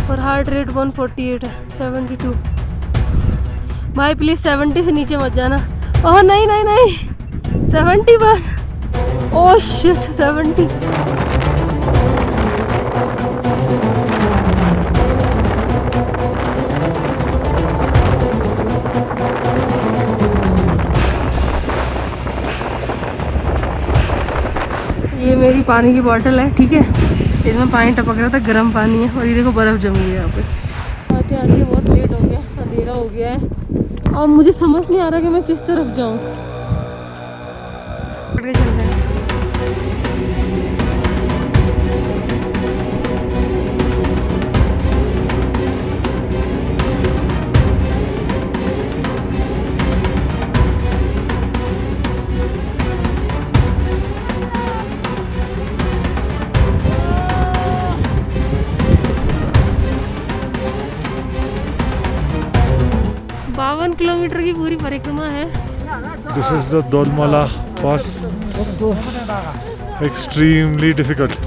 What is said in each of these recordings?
और heart rate 148 है, 72। भाई प्लीज 70 से नीचे मत जाना। ओह नहीं नहीं नहीं, 71। Oh shit, 70। ये मेरी पानी की बोतल है, ठीक है, इसमें पानी टपक रहा था, गर्म पानी है। और ये देखो बर्फ़ जम गई है यहाँ पे। आते आते बहुत लेट हो गया, अंधेरा हो गया है और मुझे समझ नहीं आ रहा कि मैं किस तरफ जाऊँ। चल रहे हैं। किलोमीटर की पूरी परिक्रमा है। This is the Dolmala pass. Extremely difficult.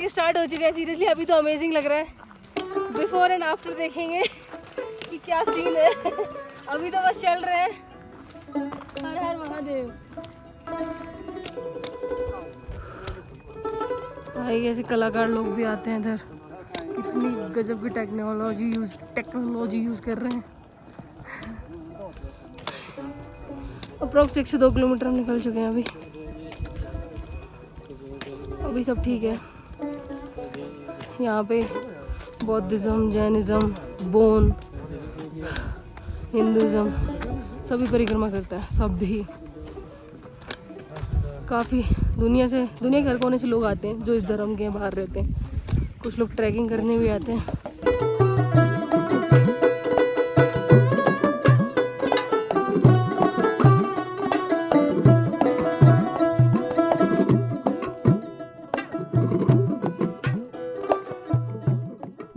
Start हो चुका है सीरियसली, अभी तो अमेजिंग लग रहा है। बिफोर एंड आफ्टर देखेंगे कि क्या सीन है। अभी तो बस चल रहे हैं। हर हर महादेव। भाई ऐसे कलाकार लोग भी आते हैं इधर, कितनी गजब की टेक्नोलॉजी यूज कर रहे हैं। अप्रोक्स 102 किलोमीटर हम निकल चुके हैं अभी सब ठीक है। यहाँ पे बौद्धिज्म, जैनिज्म, बोन, हिंदुज़म सभी परिक्रमा करता है, सब भी। काफ़ी दुनिया के हर कोने से लोग आते हैं जो इस धर्म के बाहर रहते हैं। कुछ लोग ट्रैकिंग करने भी आते हैं।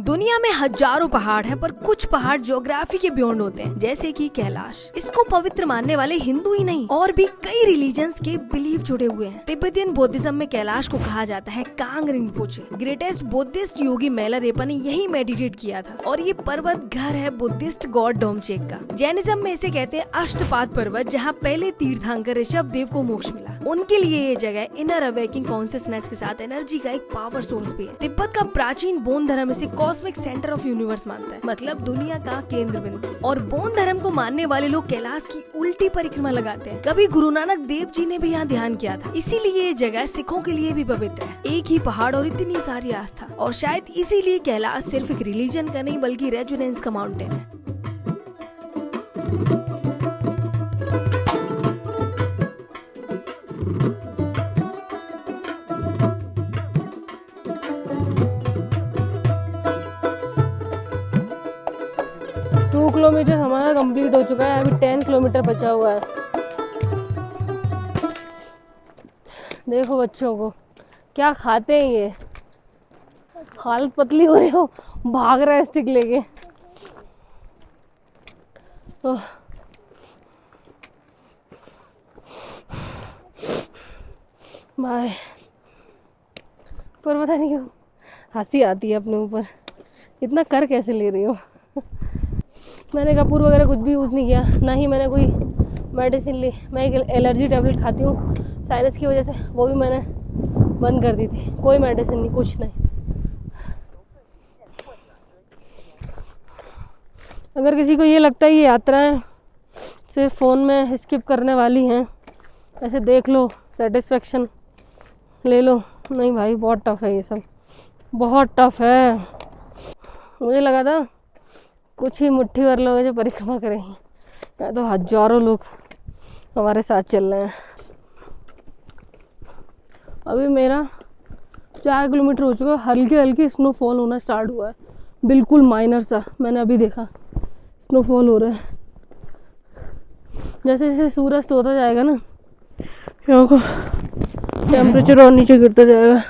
दुनिया में हजारों पहाड़ हैं, पर कुछ पहाड़ ज्योग्राफी के बियॉन्ड होते हैं, जैसे कि कैलाश। इसको पवित्र मानने वाले हिंदू ही नहीं और भी कई रिलीजन्स के बिलीफ जुड़े हुए हैं। तिब्बतियन बौद्धिज्म में कैलाश को कहा जाता है कांग रिम्पोचे। ग्रेटेस्ट बुद्धिस्ट योगी मेलारेपा ने यही मेडिटेट किया था और ये पर्वत घर है बुद्धिस्ट गॉड डोमचेक का। जैनिज्म में इसे कहते हैं अष्टपाद पर्वत, जहाँ पहले तीर्थंकर ऋषभ देव को मोक्ष मिला। उनके लिए ये जगह इनर अवेकिंग कॉन्शियसनेस के साथ एनर्जी का एक पावर सोर्स भी है। तिब्बत का प्राचीन बौद्ध धर्म इसे कॉस्मिक सेंटर ऑफ यूनिवर्स मानता है, मतलब दुनिया का केंद्र बिंदु। और बौद्ध धर्म को मानने वाले लोग कैलाश की उल्टी परिक्रमा लगाते हैं। कभी गुरु नानक देव जी ने भी यहाँ ध्यान किया था, इसीलिए ये जगह सिखों के लिए भी पवित्र है। एक ही पहाड़ और इतनी सारी आस्था, और शायद इसीलिए कैलाश सिर्फ एक रिलीजन का नहीं बल्कि रेजोनेंस का माउंटेन है। किलोमीटर हमारा कंप्लीट हो चुका है, अभी 10 किलोमीटर बचा हुआ है। देखो बच्चों को क्या खाते हैं ये, हालत पतली हो रही हो, भाग रहा है स्टिक लेके। भाई पर पता नहीं क्यों हंसी आती है अपने ऊपर, इतना कर कैसे ले रही हो। मैंने कपूर वगैरह कुछ भी यूज़ नहीं किया, ना ही मैंने कोई मेडिसिन ली। मैं एक एलर्जी टैबलेट खाती हूँ साइनस की वजह से, वो भी मैंने बंद कर दी थी। कोई मेडिसिन नहीं, कुछ नहीं। अगर किसी को ये लगता है ये यात्राएं सिर्फ फ़ोन में स्किप करने वाली हैं, ऐसे देख लो, सेटिस्फेक्शन ले लो, नहीं भाई बहुत टफ है ये सब, बहुत टफ है। मुझे लगा था कुछ ही मुट्ठी भर लोग जो परिक्रमा करेंगे, है तो हजारों लोग हमारे साथ चल रहे हैं। अभी मेरा 4 किलोमीटर हो चुका है, हल्के हल्के स्नोफॉल होना स्टार्ट हुआ है, बिल्कुल माइनर सा। मैंने अभी देखा स्नोफॉल हो रहा है। जैसे जैसे सूरज होता जाएगा ना, यहाँ का टेम्परेचर और नीचे गिरता जाएगा।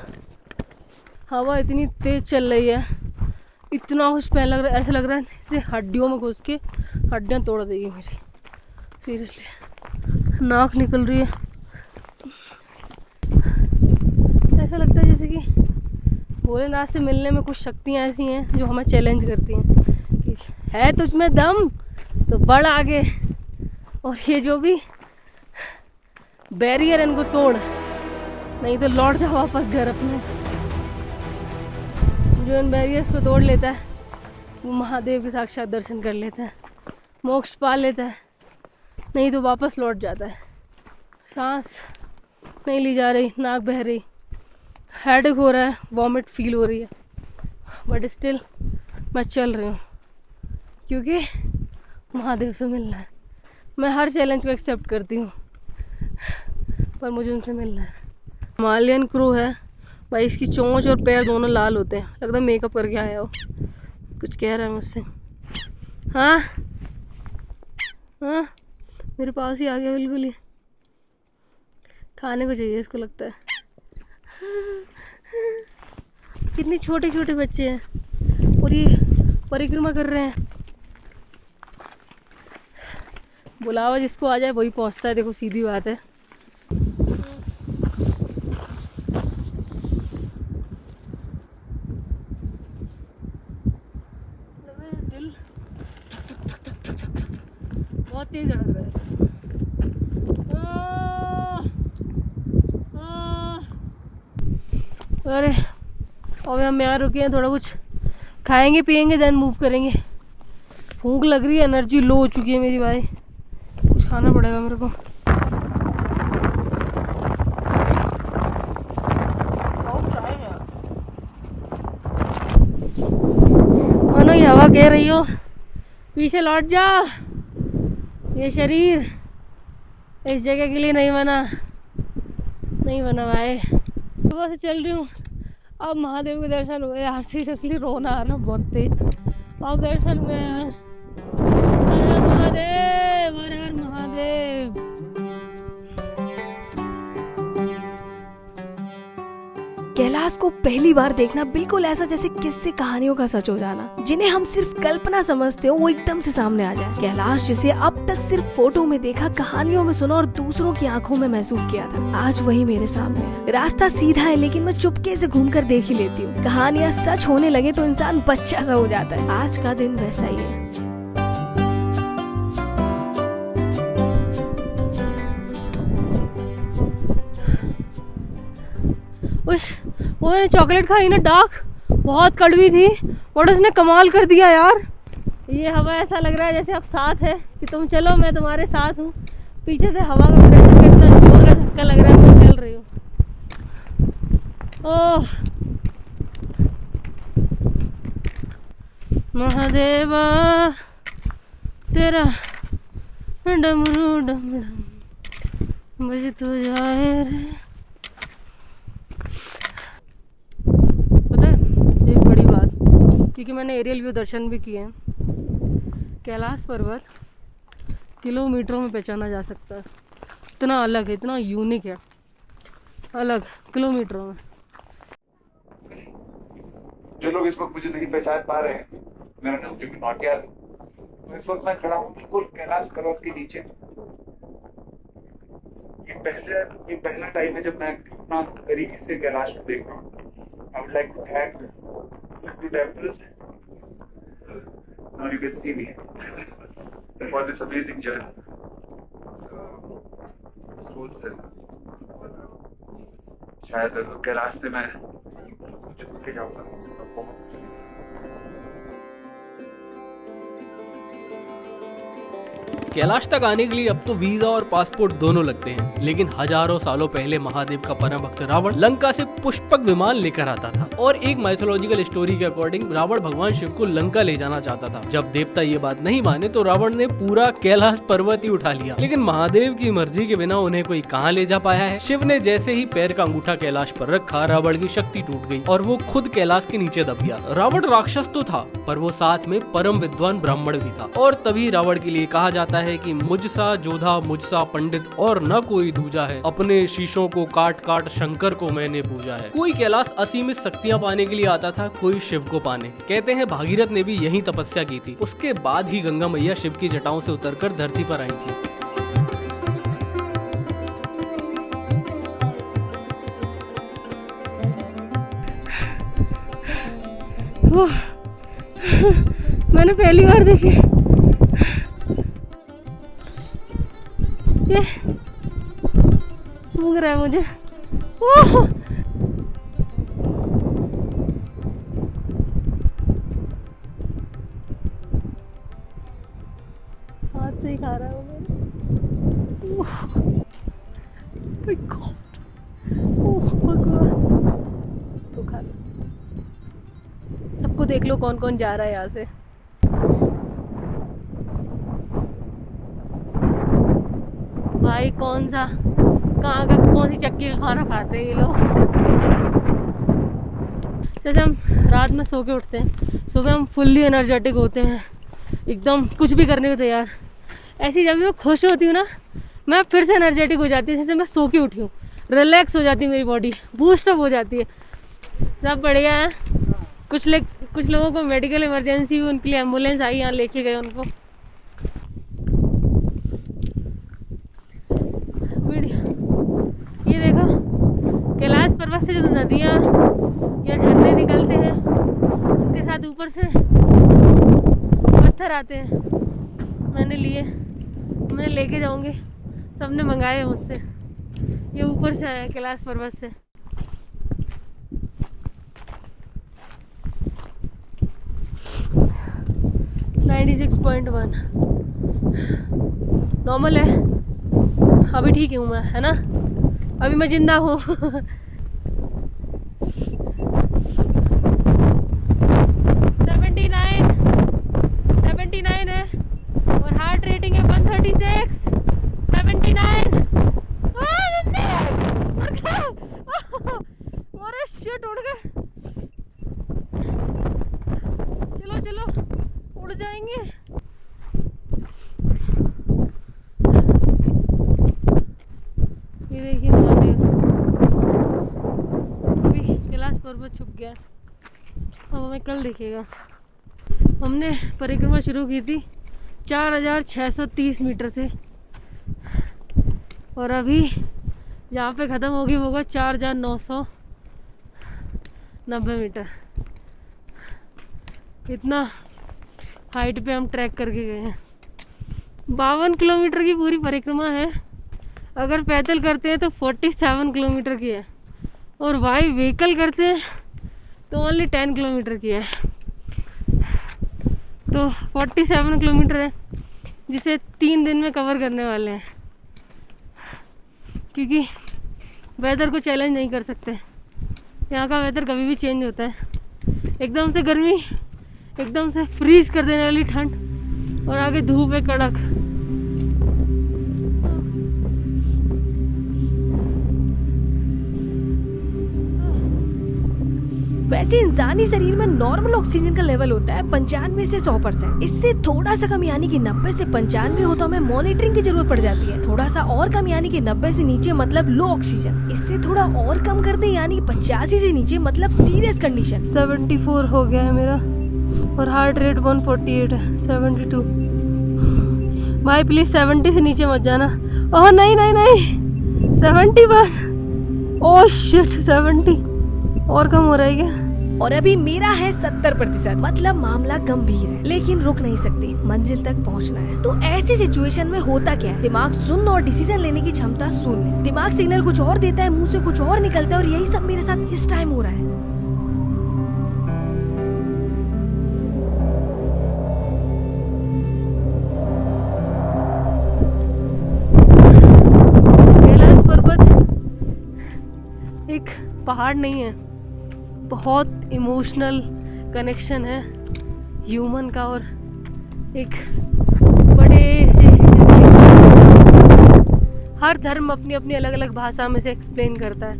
हवा इतनी तेज चल रही है, इतना कुछ पहन लग रहा है, ऐसा लग रहा है जैसे हड्डियों में घुस के हड्डियाँ तोड़ देगी मेरी। सीरियसली नाक निकल रही है, ऐसा लगता है जैसे कि भोलेनाथ से मिलने में कुछ शक्तियाँ ऐसी हैं जो हमें चैलेंज करती हैं कि है तुझ में दम तो बढ़ आगे, और ये जो भी बैरियर इनको तोड़, नहीं तो लौट जा वापस घर अपने। जो इन बैरियर्स को तोड़ लेता है वो महादेव के साक्षात दर्शन कर लेता है, मोक्ष पा लेता है, नहीं तो वापस लौट जाता है। सांस नहीं ली जा रही, नाक बह रही, हेडेक हो रहा है, वॉमिट फील हो रही है, बट स्टिल मैं चल रही हूँ क्योंकि महादेव से मिलना है। मैं हर चैलेंज को एक्सेप्ट करती हूँ, पर मुझे उनसे मिलना है। हिमालयन क्रो है भाई, इसकी चोंच और पैर दोनों लाल होते हैं, लगता है मेकअप करके आया हो। कुछ कह रहा है मुझसे। हाँ हाँ, मेरे पास ही आ गया बिल्कुल ही। खाने को चाहिए इसको लगता है। कितने छोटे छोटे बच्चे हैं और ये परिक्रमा कर रहे हैं। बुलावा जिसको आ जाए वही पहुंचता है, देखो सीधी बात है। दिल बहुत तेज धड़क रहा है। अरे अब हम यहाँ रुके हैं, थोड़ा कुछ खाएंगे पिएंगे देन मूव करेंगे। भूख लग रही है, एनर्जी लो हो चुकी है मेरी भाई, कुछ खाना पड़ेगा मेरे को। मानो ये हवा कह रही हो पीछे लौट जा, ये शरीर इस जगह के लिए नहीं बना भाई। सुबह से चल रही हूँ, अब महादेव के दर्शन हुए यार। सीरियसली रोना आ रहा बहुत तेज। अब दर्शन हुए यार। हर हर महादेव, हर हर महादेव। कैलाश को पहली बार देखना बिल्कुल ऐसा जैसे किस्से कहानियों का सच हो जाना, जिन्हें हम सिर्फ कल्पना समझते हो वो एकदम से सामने आ जाए। कैलाश जिसे अब तक सिर्फ फोटो में देखा, कहानियों में सुना और दूसरों की आंखों में महसूस किया था, आज वही मेरे सामने है। रास्ता सीधा है लेकिन मैं चुपके से घूमकर देख ही लेती हूँ। कहानियाँ सच होने लगे तो इंसान बच्चा सा हो जाता है। आज का दिन वैसा ही है। वो मैंने चॉकलेट खाई ना, डार्क, बहुत कड़वी थी, और उसने कमाल कर दिया यार। ये हवा ऐसा लग रहा है जैसे अब साथ है कि तुम चलो मैं तुम्हारे साथ हूँ। पीछे से हवा का प्रेशर का इतना जोर का धक्का लग रहा है, मैं चल रही हूँ। ओह महादेवा तेरा डमरू डम डम बज तो जाए रे। क्योंकि मैंने एरियल व्यू दर्शन भी किए हैं, कैलाश पर्वत किलोमीटरों में पहचाना जा सकता है। इतना अलग है, इतना यूनिक है, अलग किलोमीटरों में। जो लोग इस वक्त मुझे नहीं पहचान पा रहे हैं, मेरा नाम जुबिन नौटियाल। तो इस वक्त मैं खड़ा हूँ बिल्कुल कैलाश पर्वत के नीचे। ये पहला टाइम है जब मैं इतना करीब से कैलाश को देख रहा हूँ। I would like to thank two temples. Now you can see me for this amazing journey. शायद कैलाश से मैं छूट के जाऊंगा। बहुत कैलाश तक आने के लिए अब तो वीजा और पासपोर्ट दोनों लगते हैं, लेकिन हजारों सालों पहले महादेव का परम भक्त रावण लंका से पुष्पक विमान लेकर आता था और एक माइथोलॉजिकल स्टोरी के अकॉर्डिंग रावण भगवान शिव को लंका ले जाना चाहता था। जब देवता ये बात नहीं माने तो रावण ने पूरा कैलाश पर्वत ही उठा लिया, लेकिन महादेव की मर्जी के बिना उन्हें कोई कहाँ ले जा पाया है। शिव ने जैसे ही पैर का अंगूठा कैलाश पर रखा, रावण की शक्ति टूट गई और वो खुद कैलाश के नीचे दब गया। रावण राक्षस तो था पर वो साथ में परम विद्वान ब्राह्मण भी था, और तभी रावण के लिए कहा जाता है कि मुझसा जोधा मुझसा पंडित और न कोई दूजा है, अपने शीशों को काट काट शंकर को मैंने पूजा है। कोई कैलाश असीमित शक्तियां पाने के लिए आता था, कोई शिव को पाने। कहते हैं भागीरथ ने भी यही तपस्या की थी, उसके बाद ही गंगा मैया शिव की जटाओं से उतरकर धरती पर आई थी। मैंने पहली बार देखी ये सूंघ रहा है मुझे। हाथ से ही खा रहा है वो। My God. ओह भगवान, तो खा लो। सबको देख लो कौन कौन जा रहा है यहाँ से। भाई कौन सा कहाँ का कौन सी चक्की का खाना खाते हैं ये लोग। जैसे हम रात में सो के उठते हैं, सुबह हम फुल्ली एनर्जेटिक होते हैं, एकदम कुछ भी करने को तैयार। ऐसी जब मैं खुश होती हूँ ना, मैं फिर से एनर्जेटिक हो जाती है। जैसे मैं सो के उठी हूँ, रिलैक्स हो जाती है मेरी बॉडी, बूस्टअप हो जाती है। सब बढ़िया है। कुछ लोगों को मेडिकल इमरजेंसी हुई, उनके लिए एम्बुलेंस आई, यहाँ लेके गए उनको। ये देखो कैलाश पर्वत से जो नदियाँ या झरने निकलते हैं, उनके साथ ऊपर से पत्थर आते हैं। मैं लेके जाऊंगी, सबने मंगाए हैं मुझसे। ये ऊपर से आया कैलाश पर्वत से। नॉर्मल है, अभी ठीक हूँ मैं, है ना, अभी मैं जिंदा हूँ। 79 है और हार्ट रेटिंग है 136, 79। अरे शिट, उड़ गए। चलो चलो, उड़ जाएंगे। ये देखिए महादेव, अभी कैलाश पर्वत छुप गया, अब हमें कल दिखेगा। हमने परिक्रमा शुरू की थी 4630 मीटर से, और अभी जहाँ पे ख़त्म होगी वो होगा 4990 मीटर। इतना हाइट पे हम ट्रैक करके गए हैं। 52 किलोमीटर की पूरी परिक्रमा है। अगर पैदल करते हैं तो 47 किलोमीटर की है, और बाई व्हीकल करते हैं तो ओनली 10 किलोमीटर की है। तो 47 किलोमीटर है, जिसे 3 दिन में कवर करने वाले हैं, क्योंकि वेदर को चैलेंज नहीं कर सकते। यहाँ का वेदर कभी भी चेंज होता है, एकदम से गर्मी, एकदम से फ्रीज कर देने वाली ठंड, और आगे धूप है कड़क। वैसे इंसानी शरीर में नॉर्मल ऑक्सीजन का लेवल होता है 95 से 100%। इससे थोड़ा सा कम यानी कि 90 से 95 हो तो हमें मॉनिटरिंग की जरूरत पड़ जाती है। थोड़ा सा और कम यानी कि 90 से नीचे मतलब लो ऑक्सीजन। इससे थोड़ा और कम कर दे यानी 85 से नीचे मतलब सीरियस कंडीशन। 74 हो गया है मेरा, और हार्ट रेट 148 है, 72। भाई प्लीज 70 से नीचे मत जाना। ओह नहीं नहीं नहीं, 71। ओह शिट, 70 और कम हो रहा है क्या? और अभी मेरा है 70%, मतलब मामला गंभीर है, लेकिन रुक नहीं सकती, मंजिल तक पहुंचना है। तो ऐसी सिचुएशन में होता क्या है, दिमाग सुन्न और डिसीजन लेने की क्षमता शून्य। दिमाग सिग्नल कुछ और देता है, मुंह से कुछ और निकलता है, और यही सब मेरे साथ इस टाइम हो रहा है। पहाड़ नहीं है, बहुत इमोशनल कनेक्शन है ह्यूमन का और एक बड़े से शिवलिंग। हर धर्म अपनी अपनी अलग अलग भाषा में से एक्सप्लेन करता है,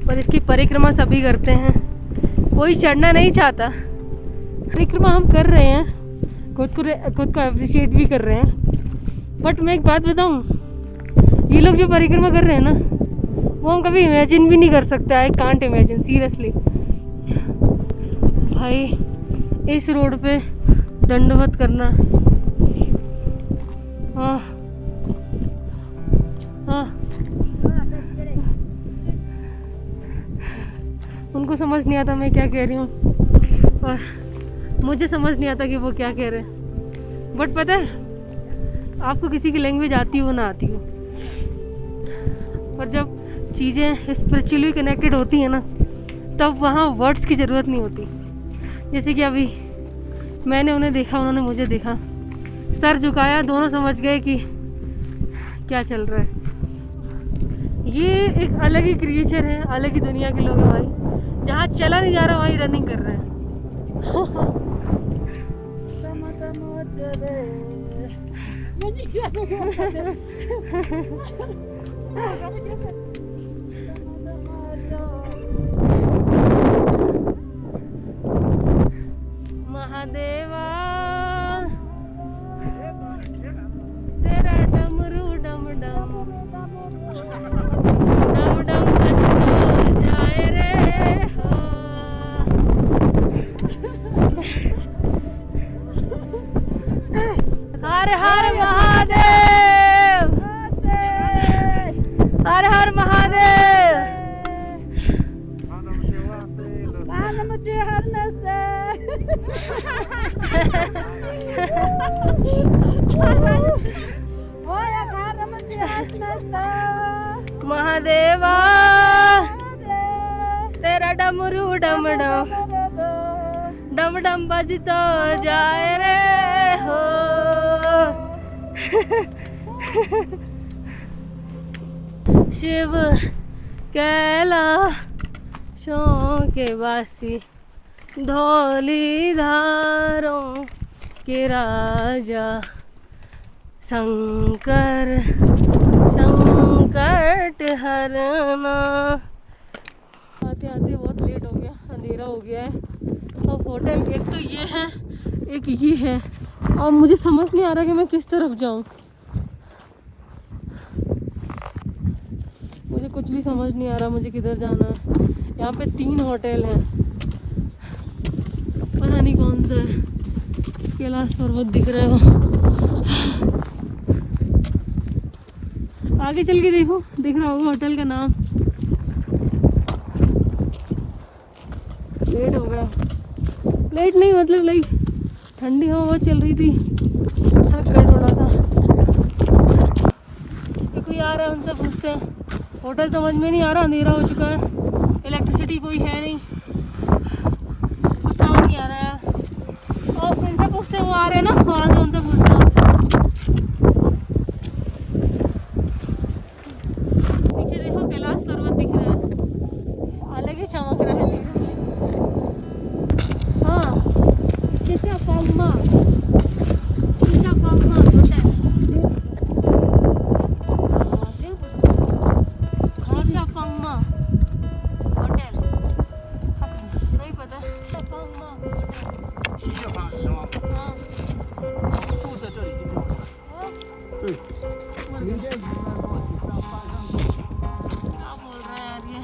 पर इसकी परिक्रमा सभी करते हैं, कोई चढ़ना नहीं चाहता। परिक्रमा हम कर रहे हैं, खुद को अप्रिशिएट भी कर रहे हैं। बट मैं एक बात बताऊं, ये लोग जो परिक्रमा कर रहे हैं ना, वो हम कभी इमेजिन भी नहीं कर सकते। I can't imagine seriously. भाई इस रोड पे दंडवत करना, हाँ हाँ, उनको समझ नहीं आता मैं क्या कह रही हूँ और मुझे समझ नहीं आता कि वो क्या कह रहे हैं। बट पता है, आपको किसी की लैंग्वेज आती हो ना आती हो, पर जब चीज़ें स्पिरिचुअली कनेक्टेड होती हैं ना, तब वहाँ वर्ड्स की ज़रूरत नहीं होती। जैसे कि अभी मैंने उन्हें देखा, उन्होंने मुझे देखा, सर झुकाया, दोनों समझ गए कि क्या चल रहा है। ये एक अलग ही क्रिएचर है, अलग ही दुनिया के लोग हैं भाई। जहाँ चला नहीं जा रहा वहीं रनिंग कर रहे हैं। महादेवा तेरा डमरू डम डम डम डम बजता जाए रे हो। हर हर महादेव, हर हर महादेव। महादेवा तेरा डमरू डम डम डम डम बजता जाए रे हो। शिव कैलाशों के वासी, धौली धारों के राजा, शंकर संकट हरना। आते आते बहुत लेट हो गया, अंधेरा हो गया है। अब होटल एक तो ये है, एक ये है, और मुझे समझ नहीं आ रहा कि मैं किस तरफ जाऊं। मुझे कुछ भी समझ नहीं आ रहा मुझे किधर जाना है। यहाँ पे 3 होटल हैं, पता नहीं कौन सा है। कैलाश पर्वत दिख रहे हो, आगे चल के देखो, दिख रहा होगा होटल का नाम। लेट हो गया, लेट नहीं मतलब लाइक ठंडी हवा चल रही थी, थक गए थोड़ा सा। कोई आ रहा है उनसे पूछते हैं। होटल समझ में नहीं आ रहा, अंधेरा हो चुका है, इलेक्ट्रिसिटी कोई है नहीं, कुछ समझ नहीं आ रहा है। और उनसे पूछते हैं, वो आ रहे हैं ना, वहाँ से उनसे पूछते हैं। पीछे देखो कैलाश पर्वत दिख रहा है, अलग ही चमक रहा है सीरियसली। हाँ, Chichapamma होटल, Chichapamma होटल, नहीं पता। Chichapamma होटल, हाँ। 住在这里今天晚上。对，明天你们帮我去上班上去。 क्या बोल रहा है यार ये?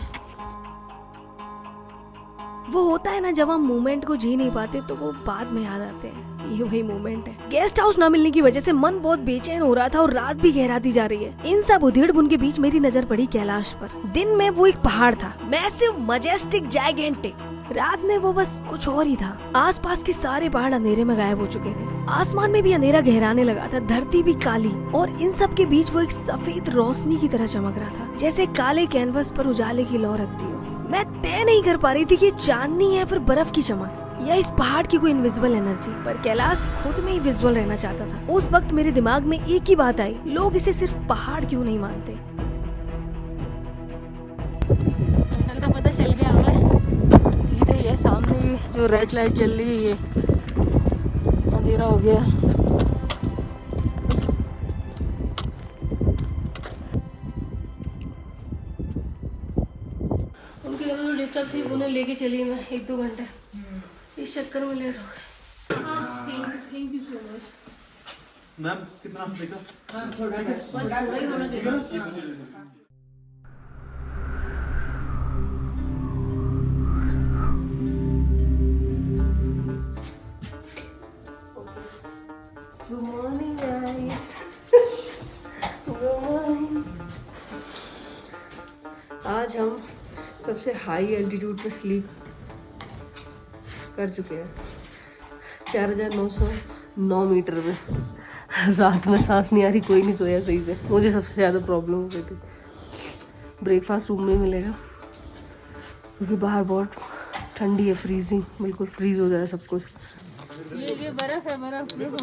वो होता है ना, जब हम मोमेंट को जी नहीं पाते तो वो बाद में याद आते हैं। ये वही मोमेंट है। गेस्ट हाउस ना मिलने की वजह से मन बहुत बेचैन हो रहा था और रात भी गहराती जा रही है। इन सब उधेड़-बुन के बीच मेरी नजर पड़ी कैलाश पर। दिन में वो एक पहाड़ था, मैसिव, मजेस्टिक, जायगेंटिक। रात में वो बस कुछ और ही था। आसपास के सारे पहाड़ अंधेरे में गायब हो चुके थे। आसमान में भी अंधेरा गहराने लगा था, धरती भी काली, और इन सब के बीच वो एक सफेद रोशनी की तरह चमक रहा था, जैसे काले कैनवस पर उजाले की लौ रखती हो। मैं तय नहीं कर पा रही थी कि चांदनी है फिर बर्फ की चमक या इस पहाड़ की कोई इनविजिबल एनर्जी, पर कैलाश खुद में ही विजुअल रहना चाहता था। उस वक्त मेरे दिमाग में एक ही बात आई, लोग इसे सिर्फ पहाड़ क्यों नहीं मानते। होटल का पता चल गया हमें सीधे ये सामने ये जो रेड लाइट जल रही है ये अंधेरा हो गया। उनकी जगह जो डिस्टर्ब थी उन्हें लेके चली मैं 1-2 घंटे, इस चक्कर में लेट हो गए। हाँ thank you so much ma'am. कितना देखो बस थोड़ा ही होना चाहिए। Good morning guys, good morning. आज हम सबसे हाई एल्टीट्यूड पे स्लीप कर चुके हैं 4909 मीटर पे। रात में सांस नहीं आ रही, कोई नहीं सोया सही से, मुझे सबसे ज़्यादा प्रॉब्लम हो गई थी। ब्रेकफास्ट रूम में मिलेगा क्योंकि बाहर बहुत ठंडी है, फ्रीजिंग, बिल्कुल फ्रीज हो जाए सब कुछ। ये बर्फ़ है, बर्फ़ देखो,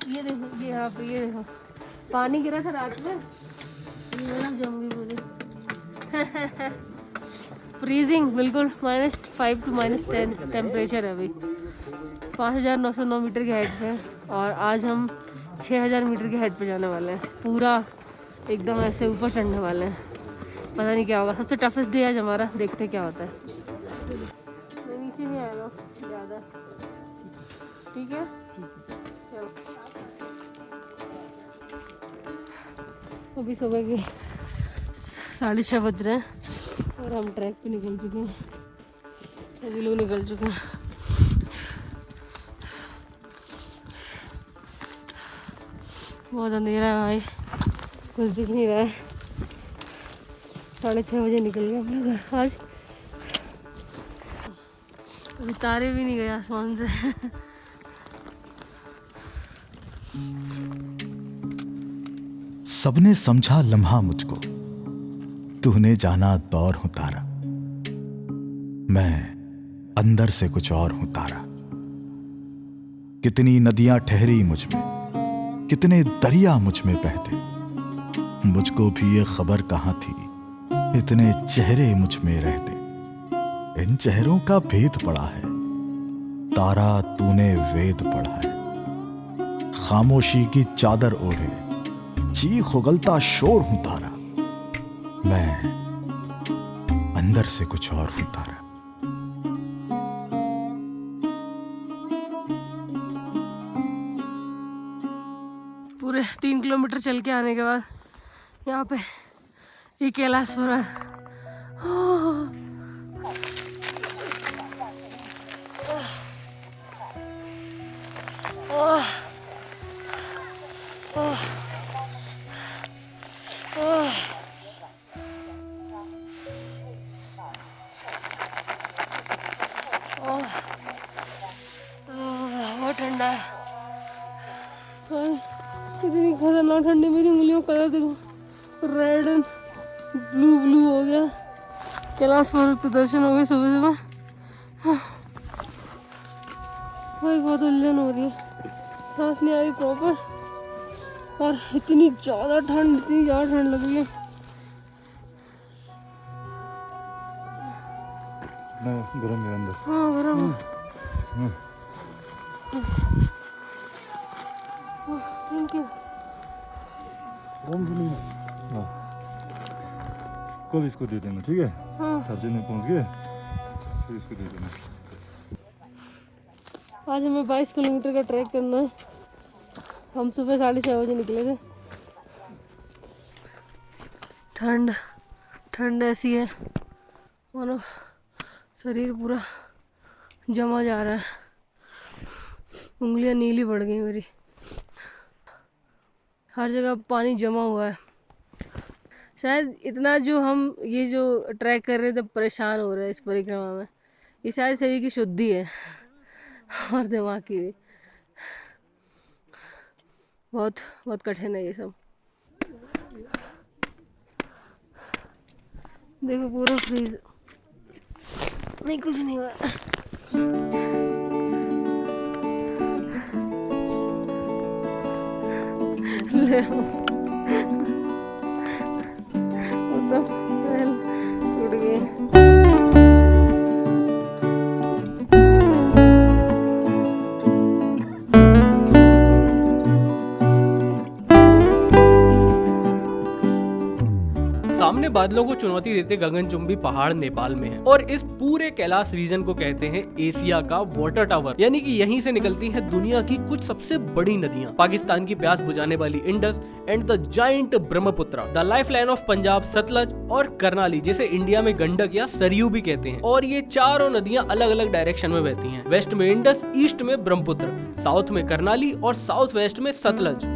ये देखो, ये यहाँ पे ये देखो पानी गिरा था रात में, ये बर्फ़ जम गई पूरी। फ्रीजिंग बिल्कुल -5 to -10 टेम्परेचर है अभी। 5909 मीटर की हाइट पे और आज हम 6000 मीटर की हाइट पे जाने वाले हैं। पूरा एकदम ऐसे ऊपर चढ़ने वाले हैं, पता नहीं क्या होगा। सबसे टफेस्ट डे आज हमारा, देखते हैं क्या होता है। मैं नीचे नहीं आएगा ज़्यादा, ठीक है चलो। अभी सुबह के 6:30 बज रहे हैं और हम ट्रैक पे निकल चुके हैं, सभी लोग निकल चुके हैं। बहुत अंधेरा है भाई, कुछ दिख नहीं रहा है। 6:30 बजे निकल गए हम लोग घर आज, अभी तारे भी नहीं गए आसमान से। सबने समझा लम्हा मुझको, तूने जाना दौर हूं तारा, मैं अंदर से कुछ और हूं तारा। कितनी नदियां ठहरी मुझ में, कितने दरिया मुझ में बहते, मुझको भी ये खबर कहाँ थी इतने चेहरे मुझ में रहते। इन चेहरों का भेद पड़ा है तारा, तूने वेद पढ़ा है। खामोशी की चादर ओढ़े चीख उगलता शोर हूं तारा, मैं अंदर से कुछ और हूं तारा। पूरे 3 किलोमीटर चल के आने के बाद यहाँ पे ये कैलाश पर्वत, बहुत ठंडा है, इतनी खतरनाक ठंडी। मेरी उंगलियों का कलर देखो, रेड एंड ब्लू हो गया। कैलाश पर्वत के दर्शन हो गए सुबह सुबह। भाई बहुत उलझन हो रही है, सांस नहीं आ रही प्रॉपर, और इतनी ज़्यादा ठंड लग रही है। गरम है अंदर। हाँ गरम है। Thank you. कल इसको दे देना, ठीक है? हाँ थारजे में पहुंच गए फिर इसको दे देना। आज हमें 22 किलोमीटर का ट्रैक करना है। हम सुबह 6:30 बजे निकले थे। ठंड ऐसी है मानो शरीर पूरा जमा जा रहा है, उंगलियां नीली पड़ गई मेरी, हर जगह पानी जमा हुआ है। शायद इतना जो हम ये जो ट्रैक कर रहे थे परेशान हो रहे हैं इस परिक्रमा में, ये शायद शरीर की शुद्धि है और दिमाग की भी। बहुत कठिन है ये सब। देखो पूरा फ्रीज, नहीं कुछ नहीं हुआ। टूट गए। बादलों को चुनौती देते गगनचुंबी पहाड़ नेपाल में है और इस पूरे कैलाश रीजन को कहते हैं एशिया का वाटर टावर, यानी कि यहीं से निकलती हैं दुनिया की कुछ सबसे बड़ी नदियां, पाकिस्तान की प्यास बुझाने वाली Indus and the giant Brahmaputra, the lifeline of Punjab Sutlej और करनाली, जिसे इंडिया में गंडक या सरयू भी कहते हैं। और ये चारों नदियां अलग अलग डायरेक्शन में बहती हैं, वेस्ट में इंडस, ईस्ट में ब्रह्मपुत्र, साउथ में करनाली और साउथ वेस्ट में सतलज।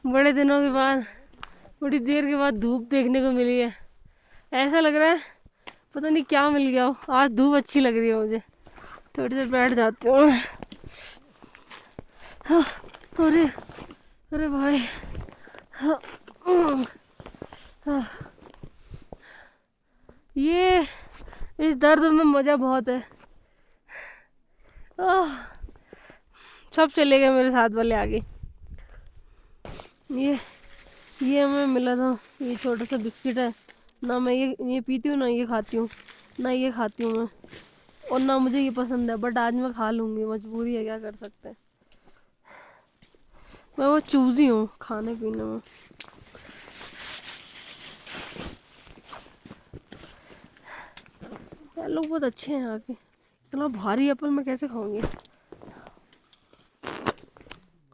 बड़े दिनों के बाद, बड़ी देर के बाद धूप देखने को मिली है। ऐसा लग रहा है पता नहीं क्या मिल गया हो। आज धूप अच्छी लग रही है मुझे। थोड़ी देर बैठ जाती हूँ। हाँ, अरे अरे भाई, हाँ, हाँ। ये इस दर्द में मज़ा बहुत है। सब चले गए मेरे साथ वाले आगे। ये हमें मिला था, ये छोटा सा बिस्किट है ना। मैं ये पीती हूँ ना, ये खाती हूँ ना, ये खाती हूँ मैं, और ना मुझे ये पसंद है, बट आज मैं खा लूँगी, मजबूरी है, क्या कर सकते हैं। मैं वो चूज़ी हूँ खाने पीने में। यार लोग बहुत अच्छे हैं यहाँ के। इतना भारी एप्पल मैं कैसे खाऊंगी।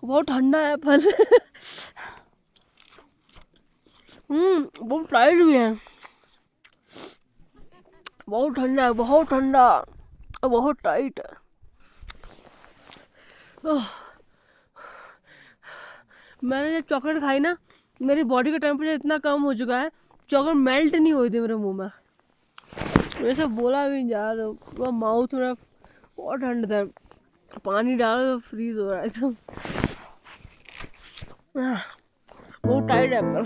बहुत ठंडा है एप्पल। बहुत टाइट भी है, बहुत ठंडा है, बहुत ठंडा और बहुत टाइट है। मैंने जब चॉकलेट खाई ना, मेरी बॉडी का टेम्परेचर इतना कम हो चुका है, चॉकलेट मेल्ट नहीं हुई थी मेरे मुंह में। वैसे बोला भी जा रहा, माउथ मेरा बहुत ठंडा था, पानी डालो तो फ्रीज हो रहा है एकदम। बहुत टाइट है एप्पल।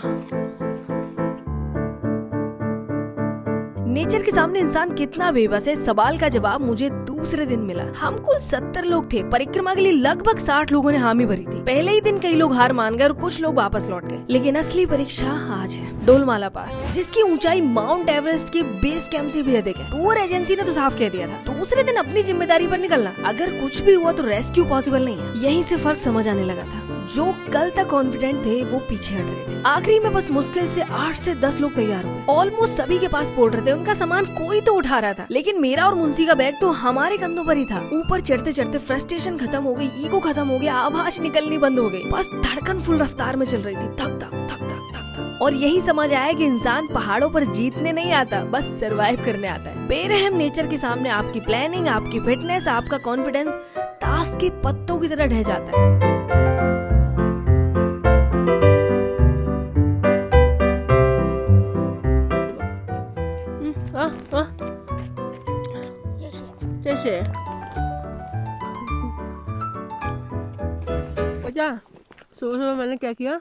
नेचर के सामने इंसान कितना बेबस है, सवाल का जवाब मुझे दूसरे दिन मिला। हम कुल 70 लोग थे। परिक्रमा के लिए लगभग 60 लोगों ने हामी भरी थी। पहले ही दिन कई लोग हार मान गए और कुछ लोग वापस लौट गए। लेकिन असली परीक्षा आज है, डोलमाला पास, जिसकी ऊंचाई माउंट एवरेस्ट के बेस कैंप से भी अधिक है। टूर एजेंसी ने तो साफ कह दिया था, दूसरे दिन अपनी जिम्मेदारी पर निकलना, अगर कुछ भी हुआ तो रेस्क्यू पॉसिबल नहीं है। यहीं से फर्क समझ आने लगा था। जो कल तक कॉन्फिडेंट थे वो पीछे हट रहे थे। आखिरी में बस मुश्किल से 8 से 10 लोग तैयार हुए। ऑलमोस्ट सभी के पास पोर्टर थे, उनका सामान कोई तो उठा रहा था, लेकिन मेरा और मुंशी का बैग तो हमारे कंधों पर ही था। ऊपर चढ़ते चढ़ते फ्रस्ट्रेशन खत्म हो गई, ईगो खत्म हो गया, आवाज निकलनी बंद हो गई। बस धड़कन फुल रफ्तार में चल रही थी, धक धक धक धक धक धक। और यही समझ आया कि इंसान पहाड़ों पर जीतने नहीं आता, बस सरवाइव करने आता है। बेरहम नेचर के सामने आपकी प्लानिंग, आपकी फिटनेस, आपका कॉन्फिडेंस ताश के पत्तों की तरह ढह जाता है। कैसे पता, सुबह मैंने क्या किया,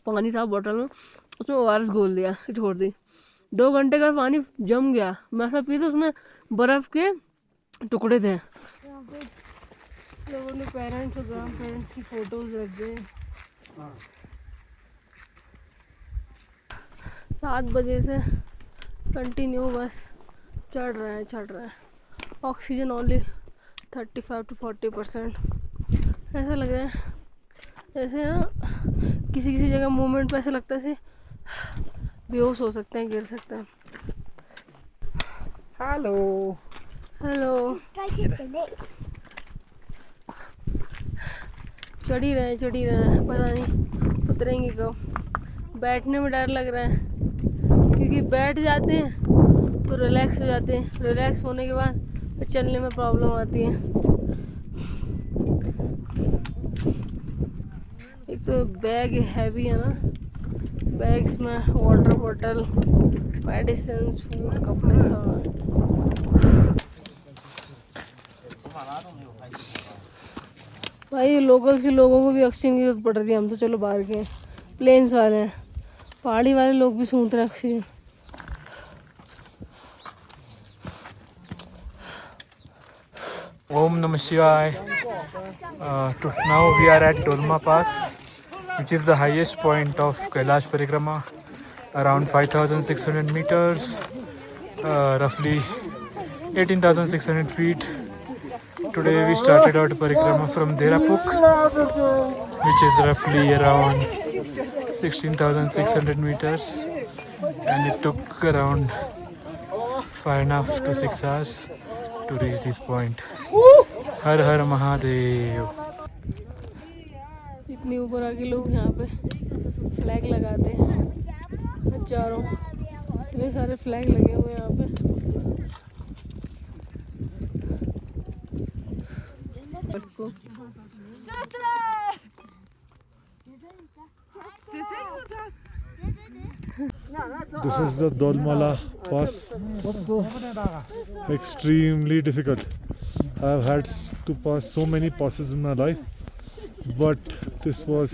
पानी था बोतल में, उसमें ORS घोल दिया, छोड़ दी। 2 घंटे का पानी जम गया। मैं सब पी तो उसमें बर्फ के टुकड़े थे। लोगों ने पेरेंट्स और ग्रैंड पेरेंट्स की फोटोज रख दी। 7 बजे से कंटिन्यू बस चढ़ रहे हैं। Oxygen only 35 to 40%। ऐसा लग रहा है ऐसे ना, किसी जगह मूवमेंट पे ऐसा लगता है बेहोश हो सकते हैं, गिर सकते हैं। हेलो चढ़ी रहे हैं, पता नहीं उतरेंगे कब। बैठने में डर लग रहा है, क्योंकि बैठ जाते हैं तो रिलैक्स हो जाते हैं, रिलैक्स होने के बाद चलने में प्रॉब्लम आती है। एक तो बैग हैवी है ना, बैग्स में वाटर बॉटल, मेडिसिन, फूड, कपड़े सब। भाई लोकल्स के लोगों को भी ऑक्सीजन की जरूरत पड़ रही है। हम तो चलो बाहर के प्लेन्स वाले हैं, पहाड़ी वाले लोग भी सूंघ रहे हैं oxygen. Om Namah Shivaya. Now we are at Dolma Pass, which is the highest point of Kailash Parikrama, around 5,600 meters, roughly 18,600 feet. Today we started our Parikrama from Derapuk, which is roughly around 16,600 meters, and it took around 5.5 to 6 hours to reach this point. हर हर महादेव। इतनी ऊपर आके लोग यहाँ पे flag लगाते हैं, हजारों, इतने सारे फ्लैग लगे हुए हैं यहाँ पे। This is the Dolmala Pass. Extremely difficult. I have had to pass so many passes in my life, but this was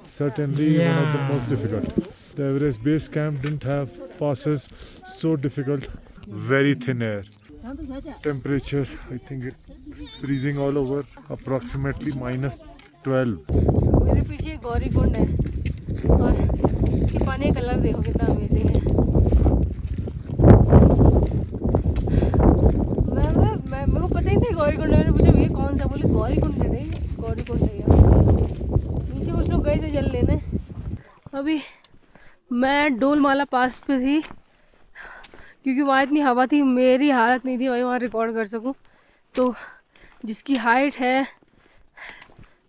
certainly one of the most difficult. The Everest Base Camp didn't have passes so difficult. Very thin air. Temperature, I think it's freezing all over, approximately -12. मेरे पीछे गौरीकुंड है और इसके पानी का colour देखो कितना amazing है। मेरे को पता ही नहीं गौरीकुंड, मैंने पूछा ये कौन सा, बोले गौरीकुंड नहीं, गौरीकुंड है यार। नीचे कुछ लोग गए थे जल लेने। अभी मैं डोलमाला पास पे थी क्योंकि वहाँ इतनी हवा थी, मेरी हालत नहीं थी भाई वहाँ रिकॉर्ड कर सकूँ। तो जिसकी हाइट है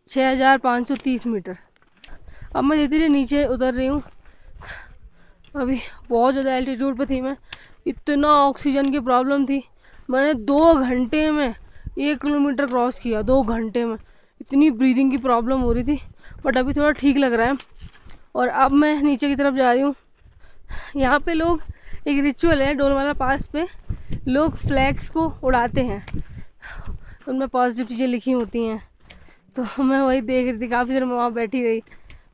6,530 मीटर। अब मैं धीरे धीरे नीचे उतर रही हूँ। अभी बहुत ज़्यादा एल्टीट्यूड पे थी मैं, इतना ऑक्सीजन की प्रॉब्लम थी। मैंने 2 घंटे में 1 किलोमीटर क्रॉस किया, 2 घंटे में। इतनी ब्रीदिंग की प्रॉब्लम हो रही थी, बट अभी थोड़ा ठीक लग रहा है। और अब मैं नीचे की तरफ जा रही हूँ। यहाँ पे लोग, एक रिचुअल है डोलमाला पास पे, लोग फ्लैग्स को उड़ाते हैं, उनमें पॉजिटिव चीज़ें लिखी होती हैं। तो मैं वही देख रही थी, काफ़ी देर में वहाँ बैठी रही।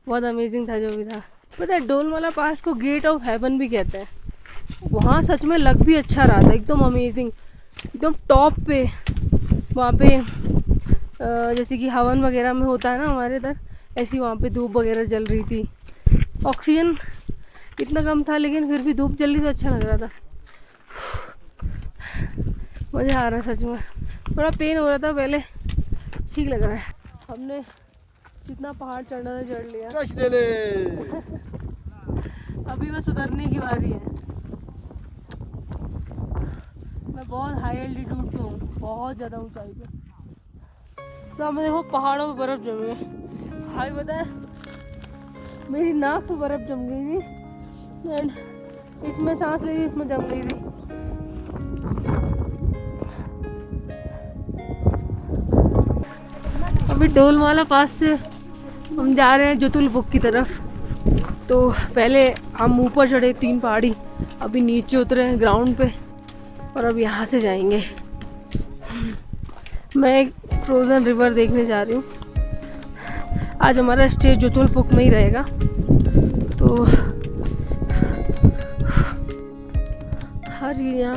बहुत अमेजिंग था जो भी था। पता है डोलमाला पास को गेट ऑफ हेवन भी कहते हैं। वहाँ सच में लग भी अच्छा रहा था, एकदम अमेजिंग, एकदम टॉप पे। वहाँ पे जैसे कि हवन वगैरह में होता है ना हमारे इधर, ऐसी वहाँ पे धूप वगैरह जल रही थी। ऑक्सीजन इतना कम था लेकिन फिर भी धूप जल रही तो अच्छा लग रहा था। मज़ा आ रहा है सच में। थोड़ा पेन हो रहा था पहले, ठीक लग रहा है। हमने जितना पहाड़ चढ़ना था चढ़ लिया। अभी बस उतरने की बारी है। मैं बहुत हाई एल्टीट्यूड पे हूँ, बहुत ज़्यादा ऊंचाई पे। तो हमें देखो पहाड़ों पे बर्फ़ जमी है। भाई पता है मेरी नाक पे बर्फ़ जम गई थी, एंड इसमें सांस ले रही, इसमें जम गई थी। अभी डोलमाला पास से हम जा रहे हैं जतुलपुक की तरफ। तो पहले हम ऊपर चढ़े 3 पहाड़ी, अभी नीचे उतरे हैं ग्राउंड पे, और अब यहाँ से जाएंगे। मैं एक फ्रोज़न रिवर देखने जा रही हूँ। आज हमारा स्टे जतुलपुक में ही रहेगा। तो हर चीज़ यहाँ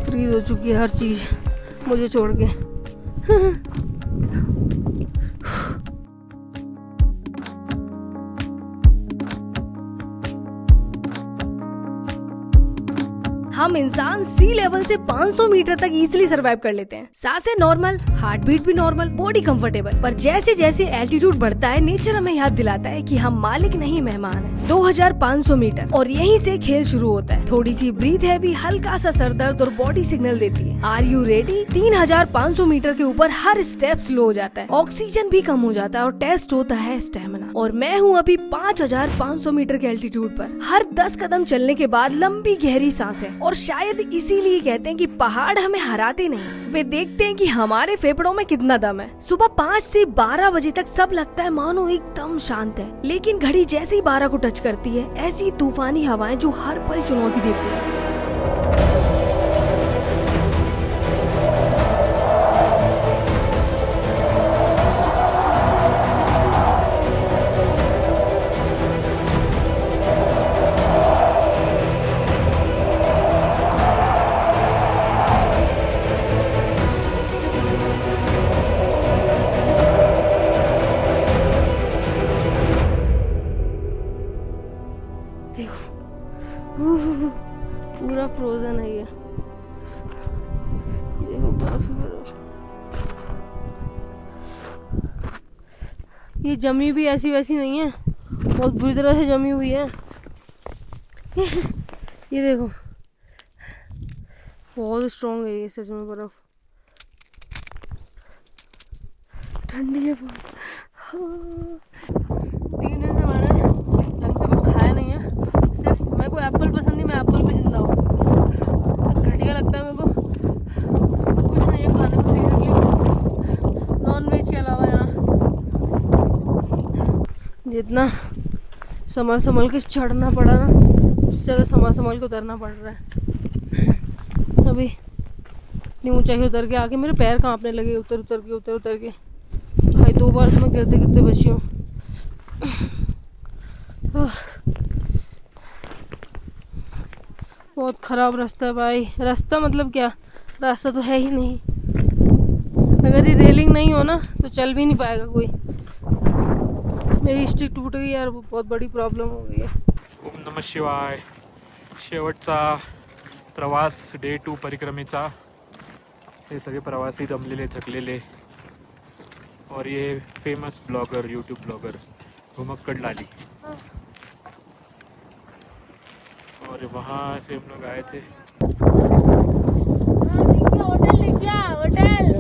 फ्रीज हो चुकी है, हर चीज़ मुझे छोड़ के। हम इंसान सी लेवल से 500 मीटर तक इजीली सरवाइव कर लेते हैं। सांसें नॉर्मल, हार्ट बीट भी नॉर्मल, बॉडी कंफर्टेबल। पर जैसे जैसे एल्टीट्यूड बढ़ता है, नेचर हमें याद दिलाता है कि हम मालिक नहीं मेहमान हैं। 2500 मीटर और यहीं से खेल शुरू होता है। थोड़ी सी ब्रीथ हैवी, हल्का सा सर दर्द और बॉडी सिग्नल देती है आर यू रेडी। 3500 मीटर के ऊपर हर स्टेप स्लो हो जाता है, ऑक्सीजन भी कम हो जाता है और टेस्ट होता है स्टेमिना। और मैं हूँ अभी 5500 मीटर के एल्टीट्यूड पर। हर 10 कदम चलने के बाद लंबी गहरी सांसें, और शायद इसीलिए कहते हैं कि पहाड़ हमें हराते नहीं, वे देखते हैं कि हमारे फेफड़ों में कितना दम है। सुबह 5 से 12 बजे तक सब लगता है मानो एकदम शांत है, लेकिन घड़ी जैसे ही 12 को टच करती है, ऐसी तूफानी हवाएं जो हर पल चुनौती देती है। फ्रोजन है ये देखो बर्फ ही बर्फ। ये जमी भी ऐसी वैसी नहीं है, बहुत बुरी तरह से जमी हुई है। ये देखो बहुत स्ट्रॉन्ग है ये सच में बर्फ, ठंडी है बहुत। 3 दिन से मैंने ढंग से कुछ खाया नहीं है, सिर्फ मेरे को एप्पल पसंद नहीं, मैं एप्पल पे जिंदा हूँ। तो घटिया लगता है मेरे को, कुछ नहीं है खाने को सीरियसली, नॉन वेज के अलावा। यहाँ जितना संभल के चढ़ना पड़ा ना, उससे ज़्यादा संभल के उतरना पड़ रहा है। अभी इतनी ऊंचाई उतर के आके मेरे पैर कांपने लगे, उतर के भाई 2 बार तो मैं गिरते बची हूँ। बहुत ख़राब रास्ता है भाई, रास्ता मतलब क्या, रास्ता तो है ही नहीं। अगर ये रेलिंग नहीं हो ना तो चल भी नहीं पाएगा कोई। मेरी स्टिक टूट गई यार, वो बहुत बड़ी प्रॉब्लम हो गई है। ओम नमः शिवाय. शेवटचा प्रवास डे 2 परिक्रमेचा. हे सगळे प्रवासी दमलेले थकलेले, और ये फेमस ब्लॉगर, यूट्यूब ब्लॉगर घुमक्कड़ लाली. और वहाँ से हम लोग आए थे. होटल दिख गया, होटल।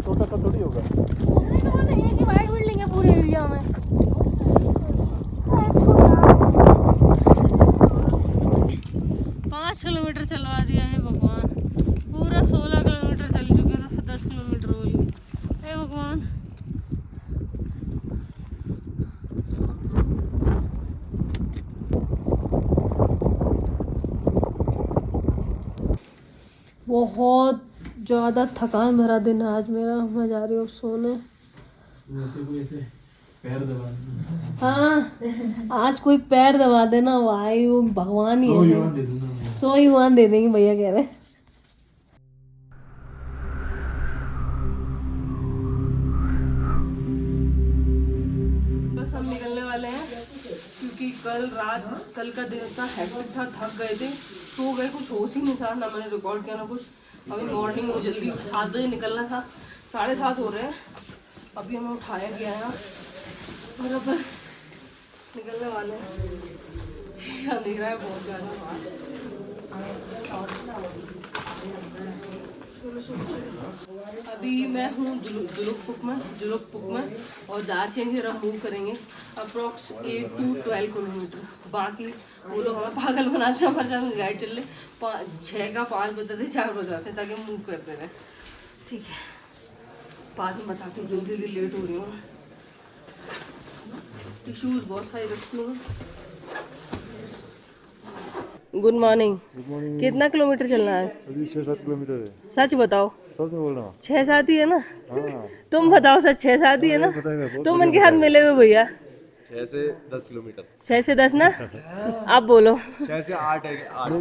छोटा सा थोड़ी होगा, एक ही वाइट बिल्डिंग है पूरे एरिया में। 5 किलोमीटर चलवा दिया है भगवान, पूरा 16 किलोमीटर चल चुके थे, 10 किलोमीटर हो गई। हे भगवान, बहुत ज़्यादा थकान भरा दिन है आज मेरा। मैं जा रही हूँ अब सोने। पैर दबा देना। हाँ आज कोई पैर दबा देना, भाई वो भगवान ही है। 100 युआन दे दूंगा मैं। 100 युआन दे देंगे भैया कह रहे। बस हम निकलने वाले हैं, क्योंकि कल का दिन इतना हेक्टिक था, थक गए थे, सो गए, कुछ होश ही नहीं था, ना मैंने रिकॉर्ड किया ना कुछ। अभी मॉर्निंग में जल्दी 7 बजे निकलना था, 7:30 हो रहे हैं, अभी हमें उठाया गया है और अब बस निकलने वाले हैं। अंधेरा है बहुत ज़्यादा। अभी मैं हूँ जुलुकपुक में और दार्जिलिंग से हम मूव करेंगे अप्रॉक्स 8 to 12 किलोमीटर। बाकी वो लोग हमें पागल बनाते हैं, हमारे साथ में गाइड चल रहे 6 का 5 बजाते 4 बजाते ताकि मूव करते रहे। ठीक है, बाद में बताती हूँ, जल्दी लेट हो रही हूँ। टिश्यूज बहुत सारे रखती हूँ। Good morning. कितना किलोमीटर चलना है? अभी 6-7 किलोमीटर है। सच बताओ। सच में बोल रहा हूँ। 6-7 ही है ना? हाँ। तुम बताओ सच 6-7 ही है ना? तुम उनके साथ मिले हुए भैया। 6 से 10 किलोमीटर। 6 से 10 ना? आप बोलो। 6 से 8 है। 8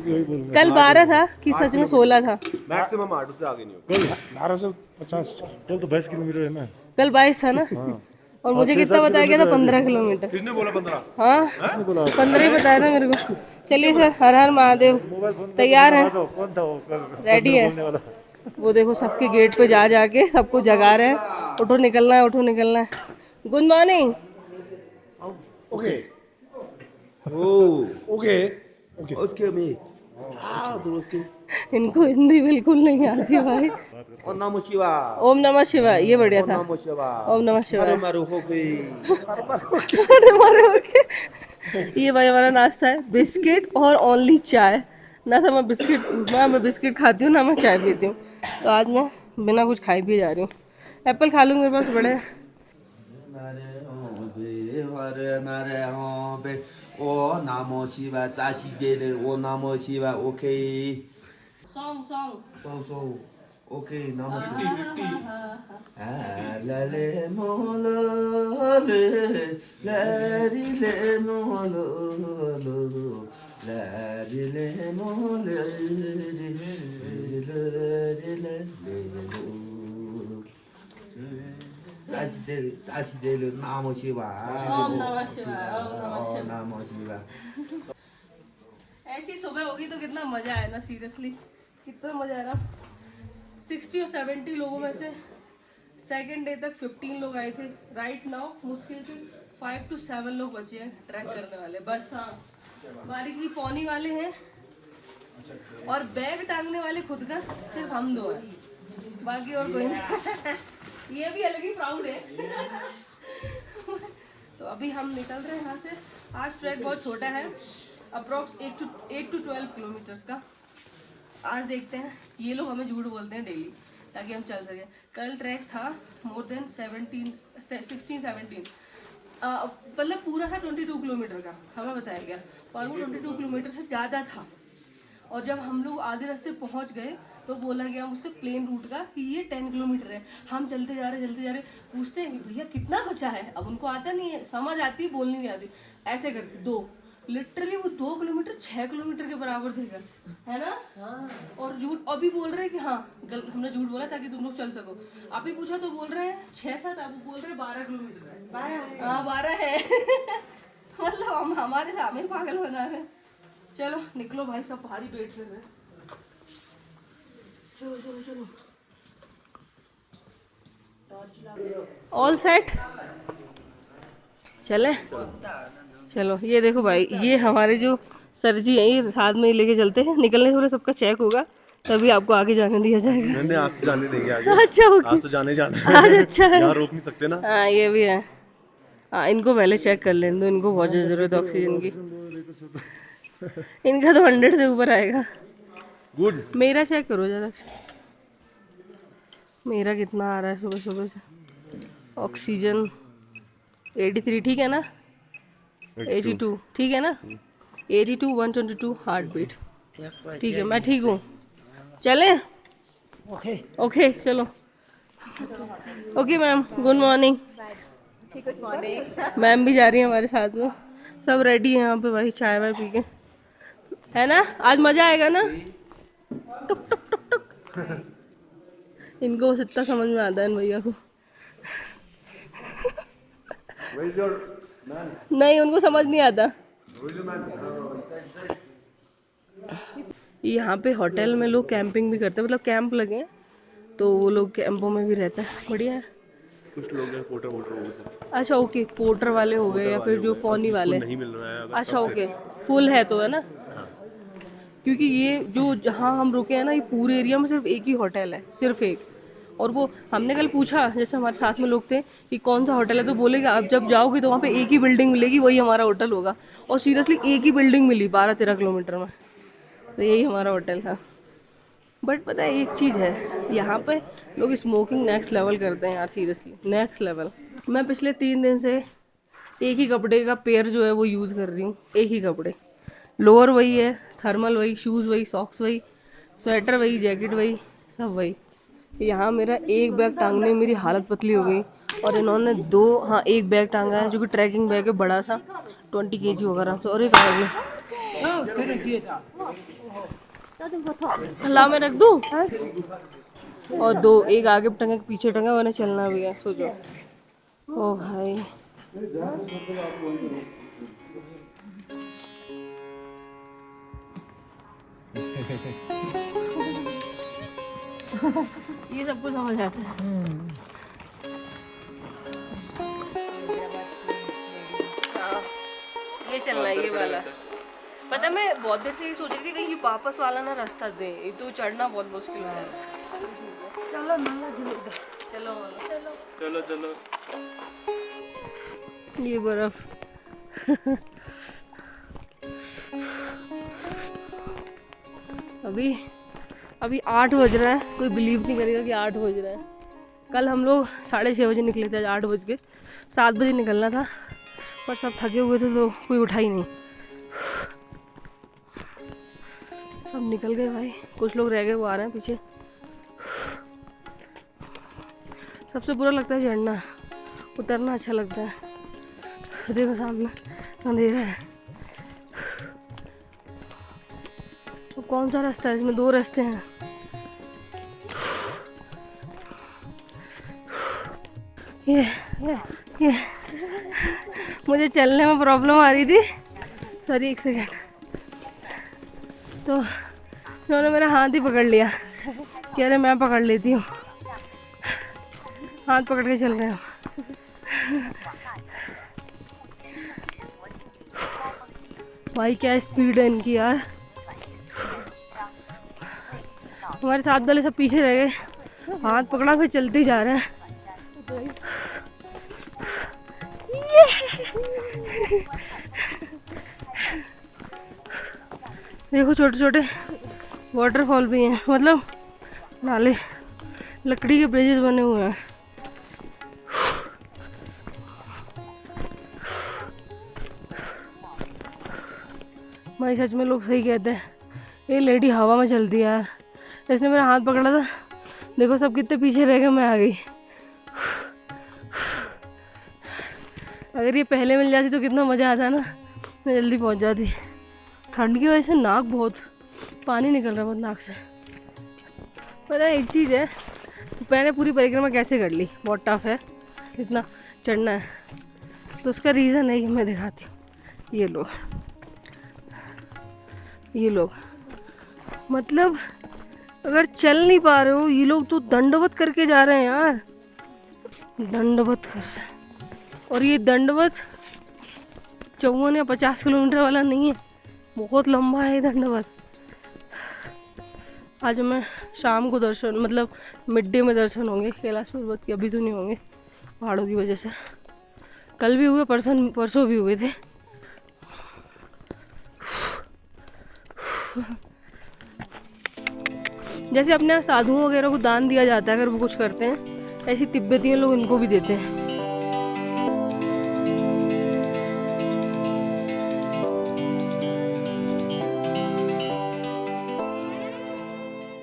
कल 12 था कि सच में 16 था? मैक्सिमम 8, उससे आगे नहीं होगा। कल 1250, कल तो 22 किलोमीटर है ना। कल 22 था ना? और मुझे कितना बताया गया था? 15 किलोमीटर। किसने बोला 15? हाँ 15 ही बताया था मेरे को। चलिए सर, हर हर महादेव। तैयार है? रेडी है? वो देखो सबके गेट पे जा जाके सबको जगा रहे हैं, उठो निकलना है, उठो निकलना है। Good morning. ओके ओके मी। हाँ दोस्त, इनको हिंदी बिल्कुल नहीं आती भाई। ओम नमः शिवाय। ओम नमः शिवाय, ये बढ़िया था। ओम नमः शिवाय। ओम नमः शिवाय। मारो हो गई। ये भाई हमारा नाश्ता है, बिस्किट और ओनली चाय। ना तो मैं बिस्किट खाती हूँ ना मैं चाय पीती हूँ, तो आज मैं बिना कुछ खाए पिए जा रही हूँ। एप्पल खा लूँगी, मेरे पास बड़े। ओ नमः शिवाय। चाची दे ले। ओ नमः शिवाय। ओके सॉन्ग ओके नमः शिवाय। लले मोले लरी ले मोलो लरी ले मोले लरी ले 자식들 나무 씨와 ओम नमः शिवाय, ओम नमः शिवाय। 나무 씨와 ऐसी सुबह होगी तो कितना मजा आया ना, सीरियसली कितना मजा आया ना। 60 और 70 लोगों में से सेकेंड डे तक 15 लोग आए थे। राइट नाउ मुश्किल से 5 to 7 लोग बचे हैं ट्रैक करने वाले बस। हाँ, बारीक की पौनी वाले हैं और बैग टांगने वाले खुद का सिर्फ हम दो हैं, बाकी और कोई नहीं। ये भी अलग ही प्राउड है। तो अभी हम निकल रहे हैं यहाँ से। आज ट्रैक बहुत छोटा है, अप्रॉक्स 8 to 12 किलोमीटर्स का। आज देखते हैं, ये लोग हमें झूठ बोलते हैं डेली ताकि हम चल सकें। कल ट्रैक था मोर देन 16-17 मतलब पूरा था 22 किलोमीटर का, हमें बताया गया, और वो 22 किलोमीटर से ज़्यादा था। और जब हम लोग आधे रास्ते पहुंच गए तो बोला गया मुझसे प्लेन रूट का कि ये 10 किलोमीटर है। हम चलते जा रहे पूछते हैं भैया कितना बचा है। अब उनको आता नहीं है, समझ आती बोलनी नहीं आती, ऐसे करके 2 लिटरली वो 2 किलोमीटर 6 किलोमीटर के बराबर देगा, है ना। हाँ। और झूठ अभी बोल रहे हैं कि हाँ हमने झूठ बोला ताकि तुम लोग चल सको। अभी पूछा तो बोल रहे हैं 6-7, अब बोल रहे हैं 12 किलोमीटर है। 12 है। हाँ 12 है। मतलब हम हमारे सामने पागल बना रहे हैं। चलो निकलो भाई, सब भारी पेट से है। चलो चलो चलो, ऑल सेट, चले। चलो ये देखो भाई, ये हमारे जो सर जी हैं, ये साथ में ही लेके चलते हैं। निकलने से पहले सबका चेक होगा तभी आपको आगे जाने दिया जाएगा। नहीं आज तो जाने देंगे आगे। अच्छा ओके, आज तो जाने जाना आज अच्छा है, यहाँ रोक नहीं सकते ना। हाँ ये भी है। हाँ इनको पहले चेक कर लेने दो, इनको बहुत जरूरत है ऑक्सीजन की। इनका तो 100 से ऊपर आएगा। गुड। मेरा चेक करो जरा, मेरा कितना आ रहा है सुबह सुबह से। ऑक्सीजन 83 ठीक है ना, 82 ठीक है ना, 82 122 हार्ट बीट ठीक है, मैं ठीक हूँ। चले ओके चलो। Okay ma'am, good morning. Good morning. Ma'am भी जा रही है हमारे साथ में, सब रेडी है यहाँ पे भाई, चाय वाय पी के, है ना। आज मजा आएगा ना। टुक टुक टुक टुक। इनको बस इतना समझ में आता है इन भैया को। नहीं उनको समझ नहीं आता। यहाँ पे होटल में लोग कैंपिंग भी करते हैं, मतलब कैंप लगे हैं तो वो लोग कैंपों में भी रहते हैं। बढ़िया है। कुछ लोग हैं पोर्टर वोटर। अच्छा ओके, पोर्टर वाले हो गए या फिर जो पौनी वाले। नहीं मिल रहा है। अच्छा ओके, फुल है तो, है ना। क्योंकि ये जो जहाँ हम रुके हैं ना, ये पूरे एरिया में सिर्फ एक ही होटल है, सिर्फ एक। और वो हमने कल पूछा, जैसे हमारे साथ में लोग थे कि कौन सा होटल है, तो बोले कि आप जब जाओगे तो वहाँ पे एक ही बिल्डिंग मिलेगी, वही हमारा होटल होगा। और सीरियसली एक ही बिल्डिंग मिली 12-13 किलोमीटर में, तो यही हमारा होटल था। बट पता है एक चीज़ है, यहाँ पे लोग स्मोकिंग नेक्स्ट लेवल करते हैं यार, सीरियसली नेक्स्ट लेवल। मैं पिछले 3 दिन से एक ही कपड़े का पेयर जो है वो यूज़ कर रही हूँ, एक ही कपड़े। लोअर वही है, थर्मल वही, शूज़ वही, सॉक्स वही, स्वेटर वही, जैकेट वही, सब वही। यहाँ मेरा एक बैग टांगने में मेरी हालत पतली हो गई, और इन्होंने 2 एक बैग टांगा है जो कि ट्रैकिंग बैग है, बड़ा सा 20 kg होगा आराम से। और एक आगे ला मैं रख दूँ, और 2 एक आगे टंगे पीछे टंगा, मैंने चलना भी है, सोचो। ओ भाई ये सबको समझ आता है। ये चलना है, ये वाला। पता मैं बहुत देर से ये सोच रही थी कि ये वापस वाला ना रास्ता दे, ये तो चढ़ना बहुत मुश्किल है। चलो चलो चलो चलो। ये बर्फ। अभी 8 बज रहा है, कोई बिलीव नहीं करेगा कि 8 बज रहा है। कल हम लोग 6:30 बजे निकले थे, आज 8 बज के 7 बजे निकलना था, पर सब थके हुए थे तो कोई उठा ही नहीं। सब निकल गए भाई, कुछ लोग रह गए, वो आ रहे हैं पीछे। सबसे बुरा लगता है चढ़ना, उतरना अच्छा लगता है। देखो सामने अंधेरा है। तो कौन सा रास्ता है, इसमें 2 रास्ते हैं। ये मुझे चलने में प्रॉब्लम आ रही थी, सॉरी एक सेकेंड, तो उन्होंने मेरा हाथ ही पकड़ लिया, कह रहे मैं पकड़ लेती हूँ, हाथ पकड़ के चल रहे हो। भाई क्या स्पीड है इनकी यार। हमारे साथ वाले सब पीछे रह गए, हाथ पकड़ा फिर चलते ही जा रहे हैं। देखो छोटे छोटे वाटरफॉल भी हैं, मतलब नाले, लकड़ी के ब्रिजेस बने हुए हैं। भाई सच में लोग सही कहते हैं, ये लेडी हवा में चलती है यार। इसने मेरा हाथ पकड़ा था, देखो सब कितने पीछे रह गए, मैं आ गई। अगर ये पहले मिल जाती तो कितना मज़ा आता ना, मैं जल्दी पहुंच जाती। ठंड की वजह से नाक बहुत पानी निकल रहा है बहुत नाक से। पता है एक चीज़ है, मैंने पूरी परिक्रमा कैसे कर ली, बहुत टफ है, इतना चढ़ना है, तो उसका रीज़न है कि मैं दिखाती हूँ। ये लोग मतलब अगर चल नहीं पा रहे हो, ये लोग तो दंडवत करके जा रहे हैं यार, दंडवत कर रहे हैं। और ये दंडवत 54 या 50 किलोमीटर वाला नहीं है, बहुत लंबा है दंडवत। आज मैं शाम को दर्शन, मतलब मिड डे में दर्शन होंगे कैलाश पर्वत के, अभी तो नहीं होंगे पहाड़ों की वजह से। कल भी हुए, परसों भी हुए थे। जैसे अपने साधुओं वगैरह को दान दिया जाता है अगर वो कुछ करते हैं, ऐसी तिब्बतियों लोग इनको भी देते हैं।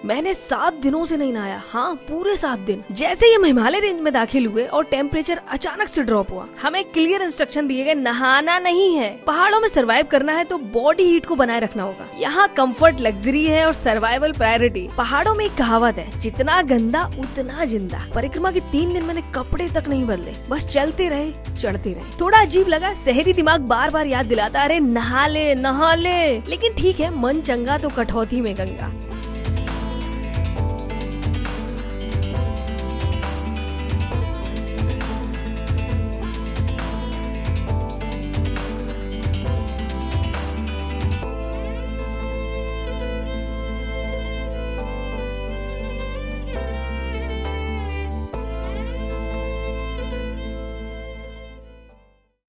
मैंने 7 दिनों से नहीं नहाया, हाँ पूरे 7 दिन। जैसे ही हम हिमालय रेंज में दाखिल हुए और टेम्परेचर अचानक से ड्रॉप हुआ, हमें क्लियर इंस्ट्रक्शन दिए गए नहाना नहीं है। पहाड़ों में सरवाइव करना है तो बॉडी हीट को बनाए रखना होगा। यहाँ कंफर्ट लग्जरी है और सर्वाइवल प्रायोरिटी। पहाड़ों में एक कहावत है, जितना गंदा उतना जिंदा। परिक्रमा के 3 दिन मैंने कपड़े तक नहीं बदले, बस चलते रहे, चढ़ते रहे। थोड़ा अजीब लगा, शहरी दिमाग बार बार याद दिलाता, अरे नहा ले, लेकिन ठीक है, मन चंगा तो कठौती में गंगा।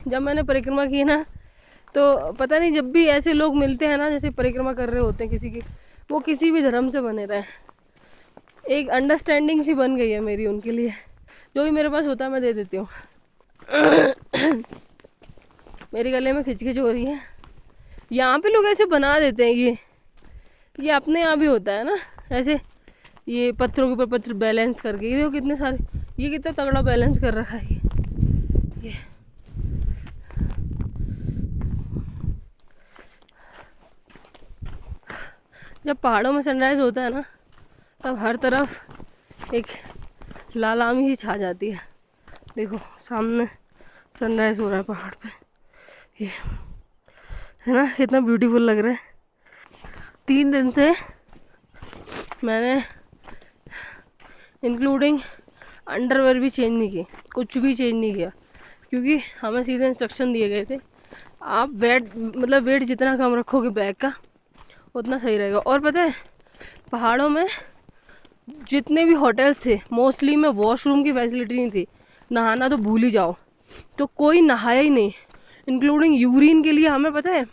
जब मैंने परिक्रमा की ना, तो पता नहीं जब भी ऐसे लोग मिलते हैं ना, जैसे परिक्रमा कर रहे होते हैं किसी की, वो किसी भी धर्म से बने रहे, एक अंडरस्टैंडिंग सी बन गई है मेरी उनके लिए। जो भी मेरे पास होता है मैं दे देती हूँ। मेरे गले में खिचखिच हो रही है। यहाँ पे लोग ऐसे बना देते हैं, ये अपने यहाँ भी होता है ना ऐसे, ये पत्थरों के ऊपर पत्थर बैलेंस करके, ये देखो कितने सारे, ये कितना तगड़ा बैलेंस कर रखा है ये। जब पहाड़ों में सनराइज होता है ना, तब हर तरफ एक लालामी ही छा जाती है। देखो सामने सनराइज हो रहा है पहाड़ पे, ये है ना, कितना ब्यूटीफुल लग रहा है। 3 दिन से मैंने इंक्लूडिंग अंडरवेयर भी चेंज नहीं की, कुछ भी चेंज नहीं किया, क्योंकि हमें सीधे इंस्ट्रक्शन दिए गए थे, आप वेट जितना कम रखोगे बैग का उतना सही रहेगा। और पता है पहाड़ों में जितने भी होटल्स थे, मोस्टली में वॉशरूम की फैसिलिटी नहीं थी, नहाना तो भूल ही जाओ, तो कोई नहाया ही नहीं, इंक्लूडिंग यूरिन के लिए हमें पता है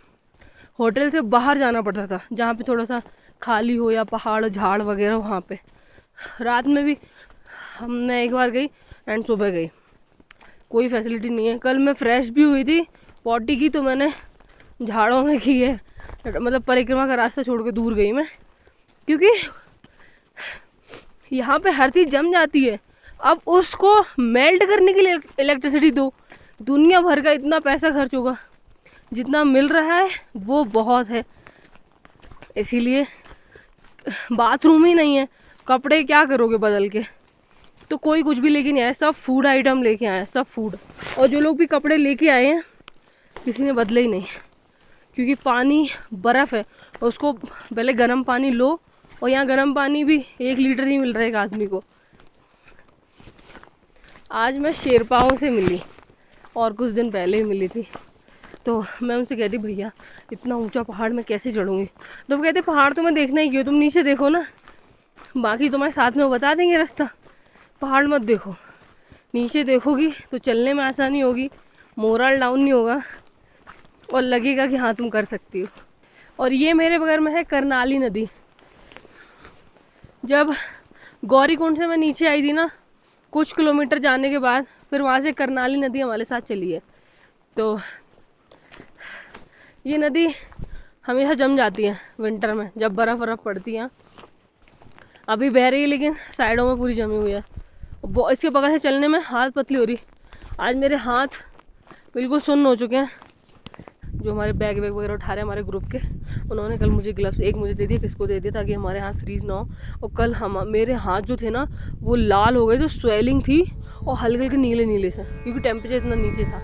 होटल से बाहर जाना पड़ता था, जहाँ पे थोड़ा सा खाली हो या पहाड़ झाड़ वगैरह, वहाँ पे रात में भी मैं एक बार गई एंड सुबह गई, कोई फैसिलिटी नहीं है। कल मैं फ्रेश भी हुई थी, पॉटी की तो मैंने झाड़ों में की है, मतलब परिक्रमा का रास्ता छोड़ के दूर गई मैं, क्योंकि यहाँ पे हर चीज़ जम जाती है। अब उसको मेल्ट करने के लिए इलेक्ट्रिसिटी दो, दुनिया भर का इतना पैसा खर्च होगा, जितना मिल रहा है वो बहुत है। इसीलिए बाथरूम ही नहीं है, कपड़े क्या करोगे बदल के, तो कोई कुछ भी लेके नहीं आया, सब फूड आइटम लेके आए हैं, सब फूड। और जो लोग भी कपड़े लेके आए हैं किसी ने बदले ही नहीं, क्योंकि पानी बर्फ़ है और उसको पहले गर्म पानी लो, और यहाँ गर्म पानी भी 1 लीटर ही मिल रहा है एक आदमी को। आज मैं शेरपाओं से मिली और कुछ दिन पहले ही मिली थी, तो मैं उनसे कहती भैया इतना ऊंचा पहाड़ मैं कैसे चढ़ूँगी। तो वो कहते पहाड़ तुम्हें देखना ही क्यों, तुम नीचे देखो ना, बाकी तुम्हारे साथ में वो बता देंगे रास्ता, पहाड़ मत देखो। नीचे देखोगी तो चलने में आसानी होगी, मोरल डाउन नहीं होगा और लगेगा कि हाँ तुम कर सकती हो। और ये मेरे बगल में है करनाली नदी। जब गौरीकुंड से मैं नीचे आई थी ना, कुछ किलोमीटर जाने के बाद फिर वहाँ से करनाली नदी हमारे साथ चली है। तो ये नदी हमेशा जम जाती है विंटर में, जब बर्फ़ पड़ती है। अभी बह रही है लेकिन साइडों में पूरी जमी हुई है। इसके बगल से चलने में हाथ पतली हो रही। आज मेरे हाथ बिल्कुल सुन्न हो चुके हैं। जो हमारे बैग वगैरह उठा रहे हैं हमारे ग्रुप के, उन्होंने कल मुझे ग्लव्स, एक मुझे दे दिया, किसको दे दिया, ताकि हमारे हाथ फ्रीज ना हो। और कल मेरे हाथ जो थे ना वो लाल हो गए, जो स्वेलिंग थी, और हल्के हल्के नीले नीले से, क्योंकि टेम्परेचर इतना नीचे था।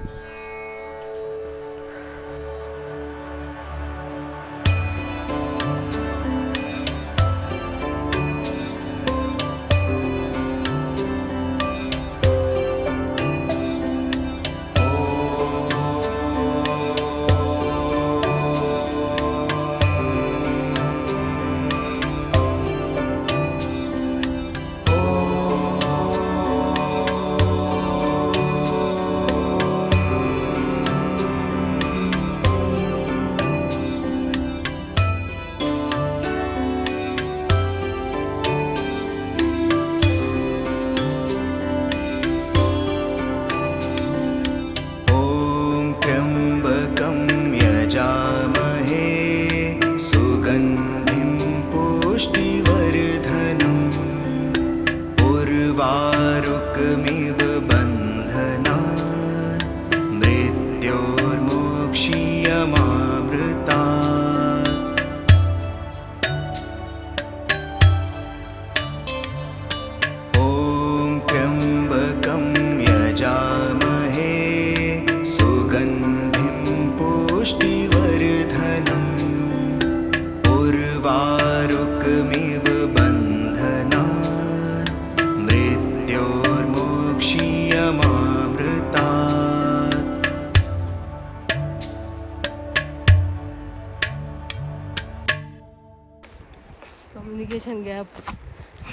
कम्युनिकेशन गैप,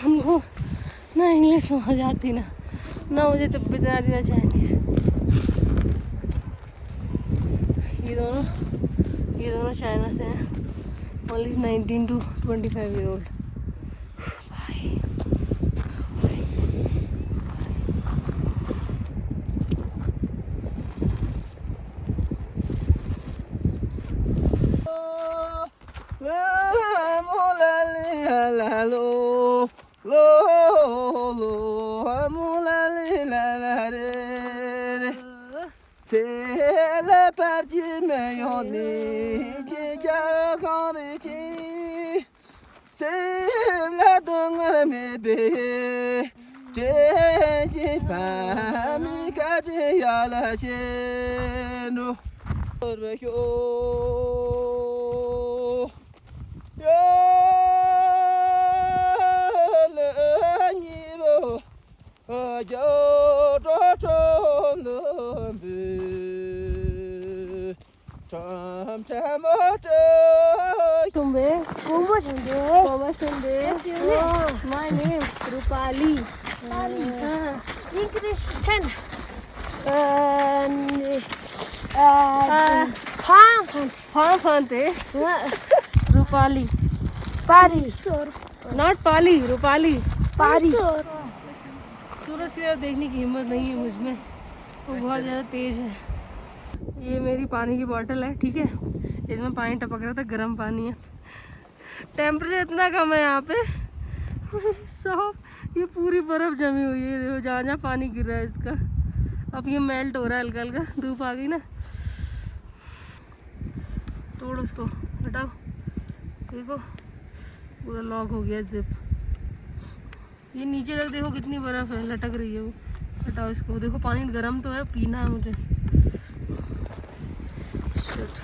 हमको ना इंग्लिश समझ आती ना मुझे तिब्बती आती ना चाइनीज़। ये दोनों चाइना से हैं, only 19 to 25 year old। My name Rupali. English 10. Fante. Rupali. Pari. Sir. Not Pali, Rupali. Pari. सूरज की तरफ देखने की हिम्मत नहीं है मुझ में, वो बहुत ज़्यादा तेज़ है। ये मेरी पानी की बोतल है, ठीक है, इसमें पानी टपक रहा था, गर्म पानी है। टेम्परेचर इतना कम है यहाँ पे, सब ये पूरी बर्फ़ जमी हुई है, देखो जहाँ जहाँ पानी गिर रहा है इसका। अब ये मेल्ट हो रहा है हल्का हल्का, धूप आ गई ना। तोड़ उसको, हटाओ, देखो पूरा लॉक हो गया जिप। ये नीचे तक देखो कितनी बर्फ है, लटक रही है वो। हटाओ इसको, देखो पानी गर्म तो है, पीना है मुझे। शिट,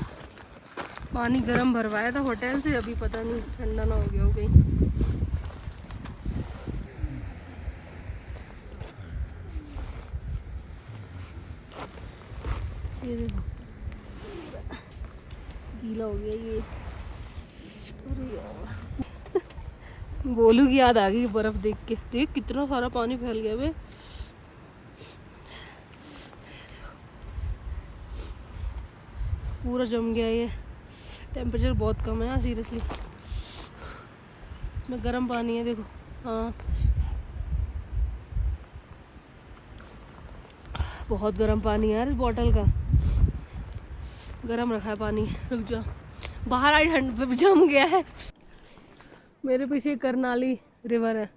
पानी गर्म भरवाया था होटल से, अभी पता नहीं ठंडा ना हो गया हो कहीं। ये देखो गीला हो गया ये। अरे यार बोलू की याद आ गई बर्फ देख के। देख कितना सारा पानी फैल गया बे। पूरा जम गया ये। टेम्परेचर बहुत कम है सीरियसली। इसमें गर्म पानी है देखो। हाँ बहुत गर्म पानी है यार इस बॉटल का। गर्म रखा है पानी। रुक जाओ, बाहर आई ठंड जम गया है। मेरे पीछे करनाली रिवर है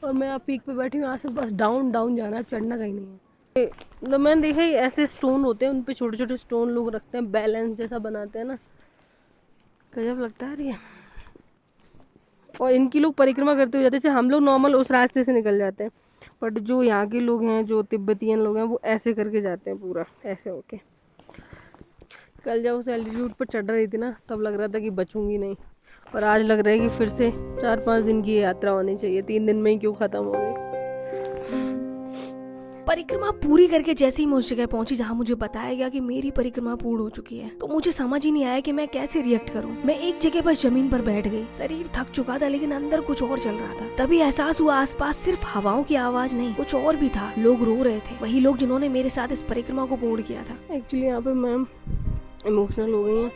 और मैं अब पीक पे बैठी हूँ। यहाँ से बस डाउन डाउन जाना है, चढ़ना कहीं नहीं है। मतलब मैंने देखा ही ऐसे स्टोन होते हैं, उन पे छोटे छोटे स्टोन लोग रखते हैं, बैलेंस जैसा बनाते हैं ना। गजब लगता है ये। और इनकी लोग परिक्रमा करते हुए जाते हैं। जैसे हम लोग नॉर्मल उस रास्ते से निकल जाते हैं, बट जो यहाँ के लोग हैं, जो तिब्बतियन लोग हैं, वो ऐसे करके जाते हैं, पूरा ऐसे होके। कल जब उस एल्टीट्यूड पर चढ़ रही थी ना, तब लग रहा था कि बचूंगी नहीं, और आज लग रहा है कि फिर से 4-5 दिन की यात्रा होनी चाहिए। 3 दिन में ही क्यों खत्म हो गई। परिक्रमा पूरी करके जैसे ही मैं उस जगह पहुंची जहां मुझे बताया गया कि मेरी परिक्रमा पूर्ण हो चुकी है, तो मुझे समझ ही नहीं आया कि मैं कैसे रिएक्ट करूं। मैं एक जगह पर जमीन पर बैठ गई। शरीर थक चुका था लेकिन अंदर कुछ और चल रहा था। तभी एहसास हुआ आसपास सिर्फ हवाओं की आवाज नहीं, कुछ और भी था। लोग रो रहे थे, वही लोग जिन्होंने मेरे साथ इस परिक्रमा को पूर्ण किया था। एक्चुअली यहाँ पे मैम इमोशनल हो गई हैं,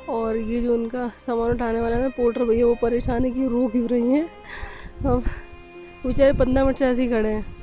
और ये जो उनका सामान उठाने वाला है ना, पोर्टर भैया, वो परेशान है कि रो क्यों रही हैं। अब बेचारे 15 मिनट से ऐसे ही खड़े हैं।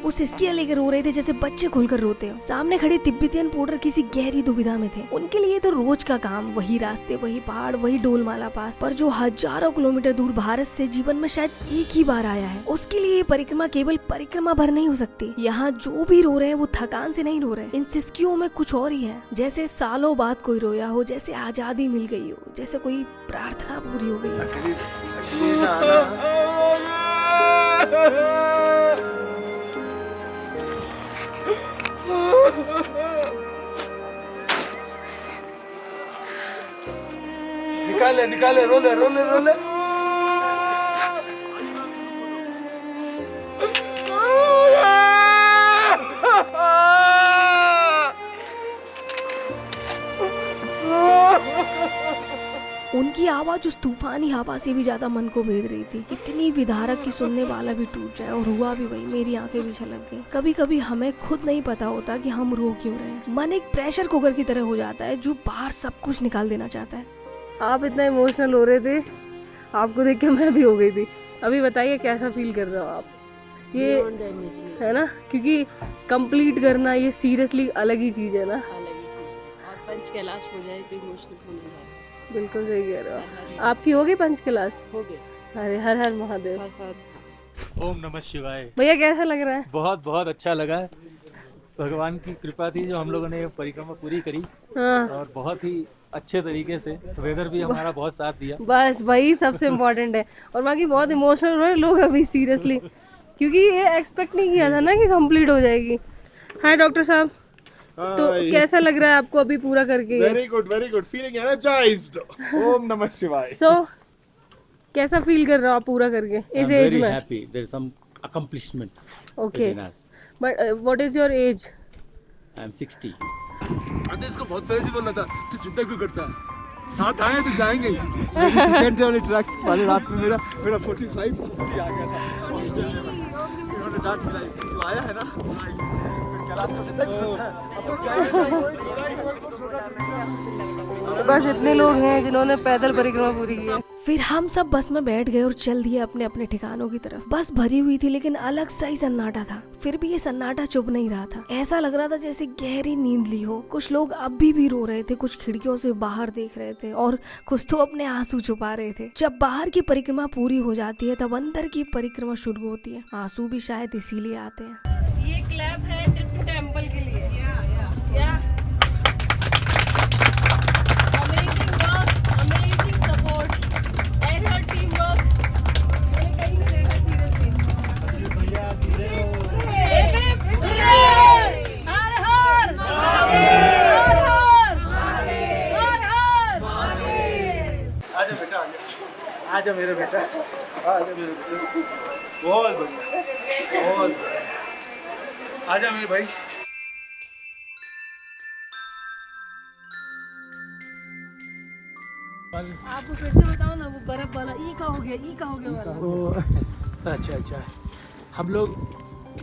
वो सिसकियां लेकर रो रहे थे जैसे बच्चे खुलकर रोते हो। सामने खड़े तिब्बतियन पोर्टर किसी गहरी दुविधा में थे। उनके लिए तो रोज का काम, वही रास्ते, वही पहाड़, वही डोलमाला पास, पर जो हजारों किलोमीटर दूर भारत से जीवन में शायद एक ही बार आया है, उसके लिए ये परिक्रमा केवल परिक्रमा भर नहीं हो सकती। यहाँ जो भी रो रहे हैं वो थकान से नहीं रो रहे। इन सिसकियों में कुछ और ही है, जैसे सालों बाद कोई रोया हो, जैसे आजादी मिल गई हो, जैसे कोई प्रार्थना पूरी हो गई निकाले निकाले, रोले रोले रोले। उनकी आवाज उस तूफानी हवा से भी ज्यादा मन को भेद रही थी। इतनी विदारक कि सुनने वाला भी टूट जाए, और हुआ भी वही। मेरी आंखें भी छलक गई। कभी कभी हमें खुद नहीं पता होता कि हम रो क्यों रहे हैं। मन एक प्रेशर कुकर की तरह हो जाता है जो बाहर सब कुछ निकाल देना चाहता है। आप इतना इमोशनल हो रहे थे, आपको देख के मैं भी हो गई थी। अभी बताइए कैसा फील कर रहे हो आप? ये है ना, क्योंकि कंप्लीट करना ये सीरियसली अलग ही चीज़ है ना। और पंच कैलाश हो जाए तो इमोशनल होने जाए। बिल्कुल सही कह रहे हो। आपकी होगी पंच कैलाश? हो गए। अरे हर हर महादेव। ओम नमः शिवाय। भैया कैसा लग रहा है? बहुत बहुत अच्छा लगा। भगवान की कृपा थी जो हम लोगों ने परिक्रमा पूरी करी। हाँ। और बहुत ही अच्छे तरीके से, वेदर भी हमारा बहुत साथ दिया। बस वही सबसे इम्पोर्टेंट है। और बाकी बहुत इमोशनल हो रहे लोग अभी सीरियसली, क्योंकि ये एक्सपेक्ट नहीं किया था ना कि कंप्लीट हो जाएगी। हाय डॉक्टर साहब, तो कैसा लग रहा है आपको अभी पूरा करके? Very good, feeling energized. ओम नमः शिवाय। सो कैसा फील कर रहे हो आप पूरा करके इस एज में? happy. There's some accomplishment. Okay. within us. But what is your age? I'm 60. अरे इसको बहुत पहले से बोलना था, तू चिंता क्यों करता है? साथ आए तो जाएंगे ही। सेकंड वाले ट्रैक वाले रात में मेरा 45 50 आ गया था। उन्होंने डांट मिलाई, तू आया है ना? बस इतने लोग हैं जिन्होंने पैदल परिक्रमा पूरी की है। फिर हम सब बस में बैठ गए और चल दिए अपने अपने ठिकानों की तरफ। बस भरी हुई थी लेकिन अलग सा ही सन्नाटा था। फिर भी ये सन्नाटा चुप नहीं रहा था। ऐसा लग रहा था जैसे गहरी नींद ली हो। कुछ लोग अब भी रो रहे थे, कुछ खिड़कियों से बाहर देख रहे थे, और कुछ तो अपने आंसू छुपा रहे थे। जब बाहर की परिक्रमा पूरी हो जाती है तब अंदर की परिक्रमा शुरू होती है। आंसू भी शायद इसीलिए आते हैं। ये क्लैप है टिप्पू टेम्पल के लिए। Amazing work, amazing support, आजा मेरे बेटा, आजा मेरे बेटा, बहुत बढ़िया, बहुत बढ़िया। आजा मेरे भाई। आपको फिर से बताओ ना, वो बर्फ वाला ई का हो गया वाला। अच्छा, हम लोग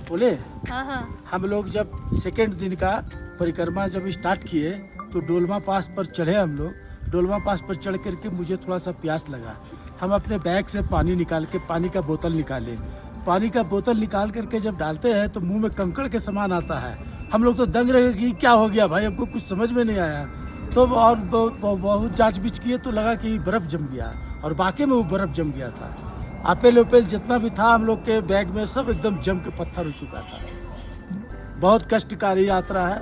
बोले, हाँ हम लोग जब सेकेंड दिन का परिक्रमा जब स्टार्ट किए तो डोलमा पास पर चढ़े हम लोग। डोलमा पास पर चढ़ करके मुझे थोड़ा सा प्यास लगा। हम अपने बैग से पानी निकाल के पानी का बोतल निकाले। पानी का बोतल निकाल करके जब डालते हैं तो मुंह में कंकड़ के समान आता है। हम लोग तो दंग रहे कि क्या हो गया भाई, हमको कुछ समझ में नहीं आया। तो और बहुत जांच-बीच किए तो लगा कि बर्फ़ जम गया, और वाकई में वो बर्फ़ जम गया था। आपेल ओपेल जितना भी था हम लोग के बैग में सब एकदम जम के पत्थर हो चुका था। बहुत कष्टकारी यात्रा है,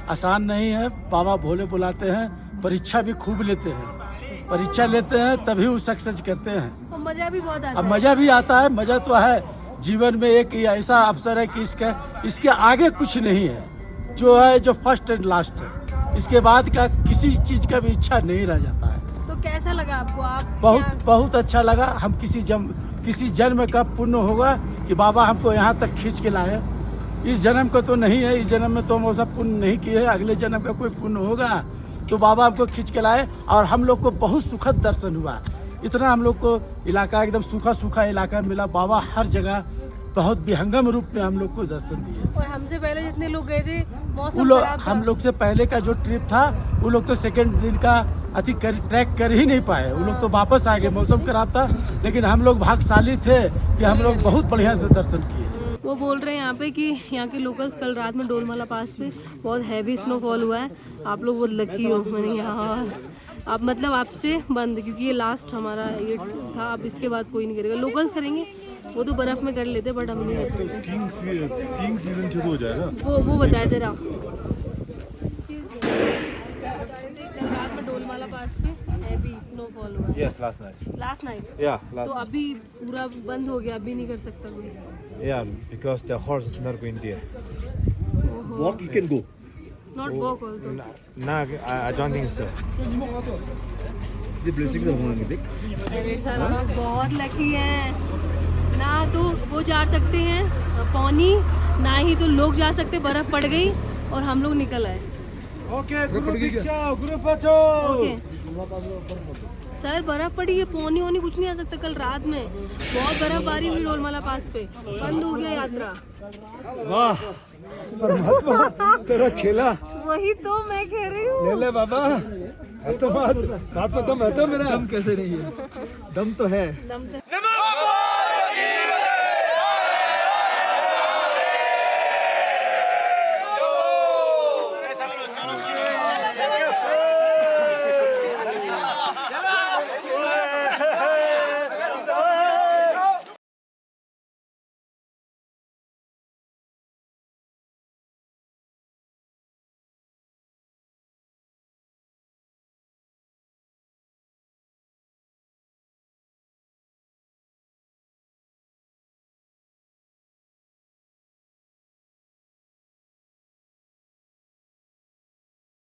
आसान नहीं है। बाबा भोले बुलाते हैं, परीक्षा भी खूब लेते हैं। परीक्षा लेते हैं तभी वो सक्सेस करते हैं। और मज़ा भी बहुत आता अब है। मज़ा भी आता है, मज़ा तो है। जीवन में एक ऐसा अवसर है कि इसके आगे कुछ नहीं है, जो है जो फर्स्ट एंड लास्ट है। इसके बाद का किसी चीज़ का भी इच्छा नहीं रह जाता है। तो कैसा लगा आपको? आप बहुत अच्छा लगा। हम किसी जन्म का पुण्य होगा कि बाबा हमको यहाँ तक खींच के लाए। इस जन्म को तो नहीं है, इस जन्म में तो हम ऐसा पुण्य नहीं किए। अगले जन्म का कोई पुण्य होगा तो बाबा हमको खींच के लाए, और हम लोग को बहुत सुखद दर्शन हुआ। इतना हम लोग को इलाका एकदम सूखा इलाका मिला। बाबा हर जगह बहुत विहंगम रूप में हम लोग को दर्शन दिए। और हमसे पहले जितने लोग गए थे मौसम वो लोग, खराब था। हम लोग से पहले का जो ट्रिप था वो लोग तो सेकेंड दिन का ट्रैक कर ही नहीं पाए। वो लोग तो वापस आ गए, मौसम खराब था। लेकिन हम लोग भाग्यशाली थे कि हम लोग बहुत बढ़िया से दर्शन किए। वो बोल रहे हैं यहाँ पे कि यहाँ के लोकल्स कल रात में डोलमाला पास पे बहुत हैवी स्नोफॉल हुआ है। आप लोग बहुत लकी हो। मैंने यहाँ आप मतलब आपसे बंद, क्योंकि ये लास्ट हमारा ये था। अब इसके बाद कोई नहीं करेगा। लोकल्स करेंगे, वो तो बर्फ में कर लेते, बट हम नहीं कर सकते। स्कीइंग सीजन शुरू हो जाएगा। वो बताया दे रहा। कल रात में डोलमाला पास पे हैवी स्नोफॉल हुआ। Yes, last night. Last night. Yeah, last तो अभी पूरा बंद हो गया, अभी नहीं कर सकता कोई। Yeah, because the horse is not going there. Walk, you can go. Not walk also. Nah, I don't think so. The blessings of Muhammad. अरे सर हम लोग बहुत लकी हैं। ना तो वो जा सकते हैं पौनी, ना ही तो लोग जा सकते। बर्फ पड़ गई और हम लोग निकल आए। Okay, Guru Facho. Okay sir, बर्फ पड़ी है, पौनी होनी कुछ नहीं आ सकता। कल रात में बहुत बर्फबारी हुई डोलमाला पास पे, बंद हो गया यात्रा। वाह परमात्मा, तेरा खेला। वही तो मैं कह रही हूँ। ले बाबा, हाथ में दम है तो मेरा। दम कैसे नहीं है, दम तो है।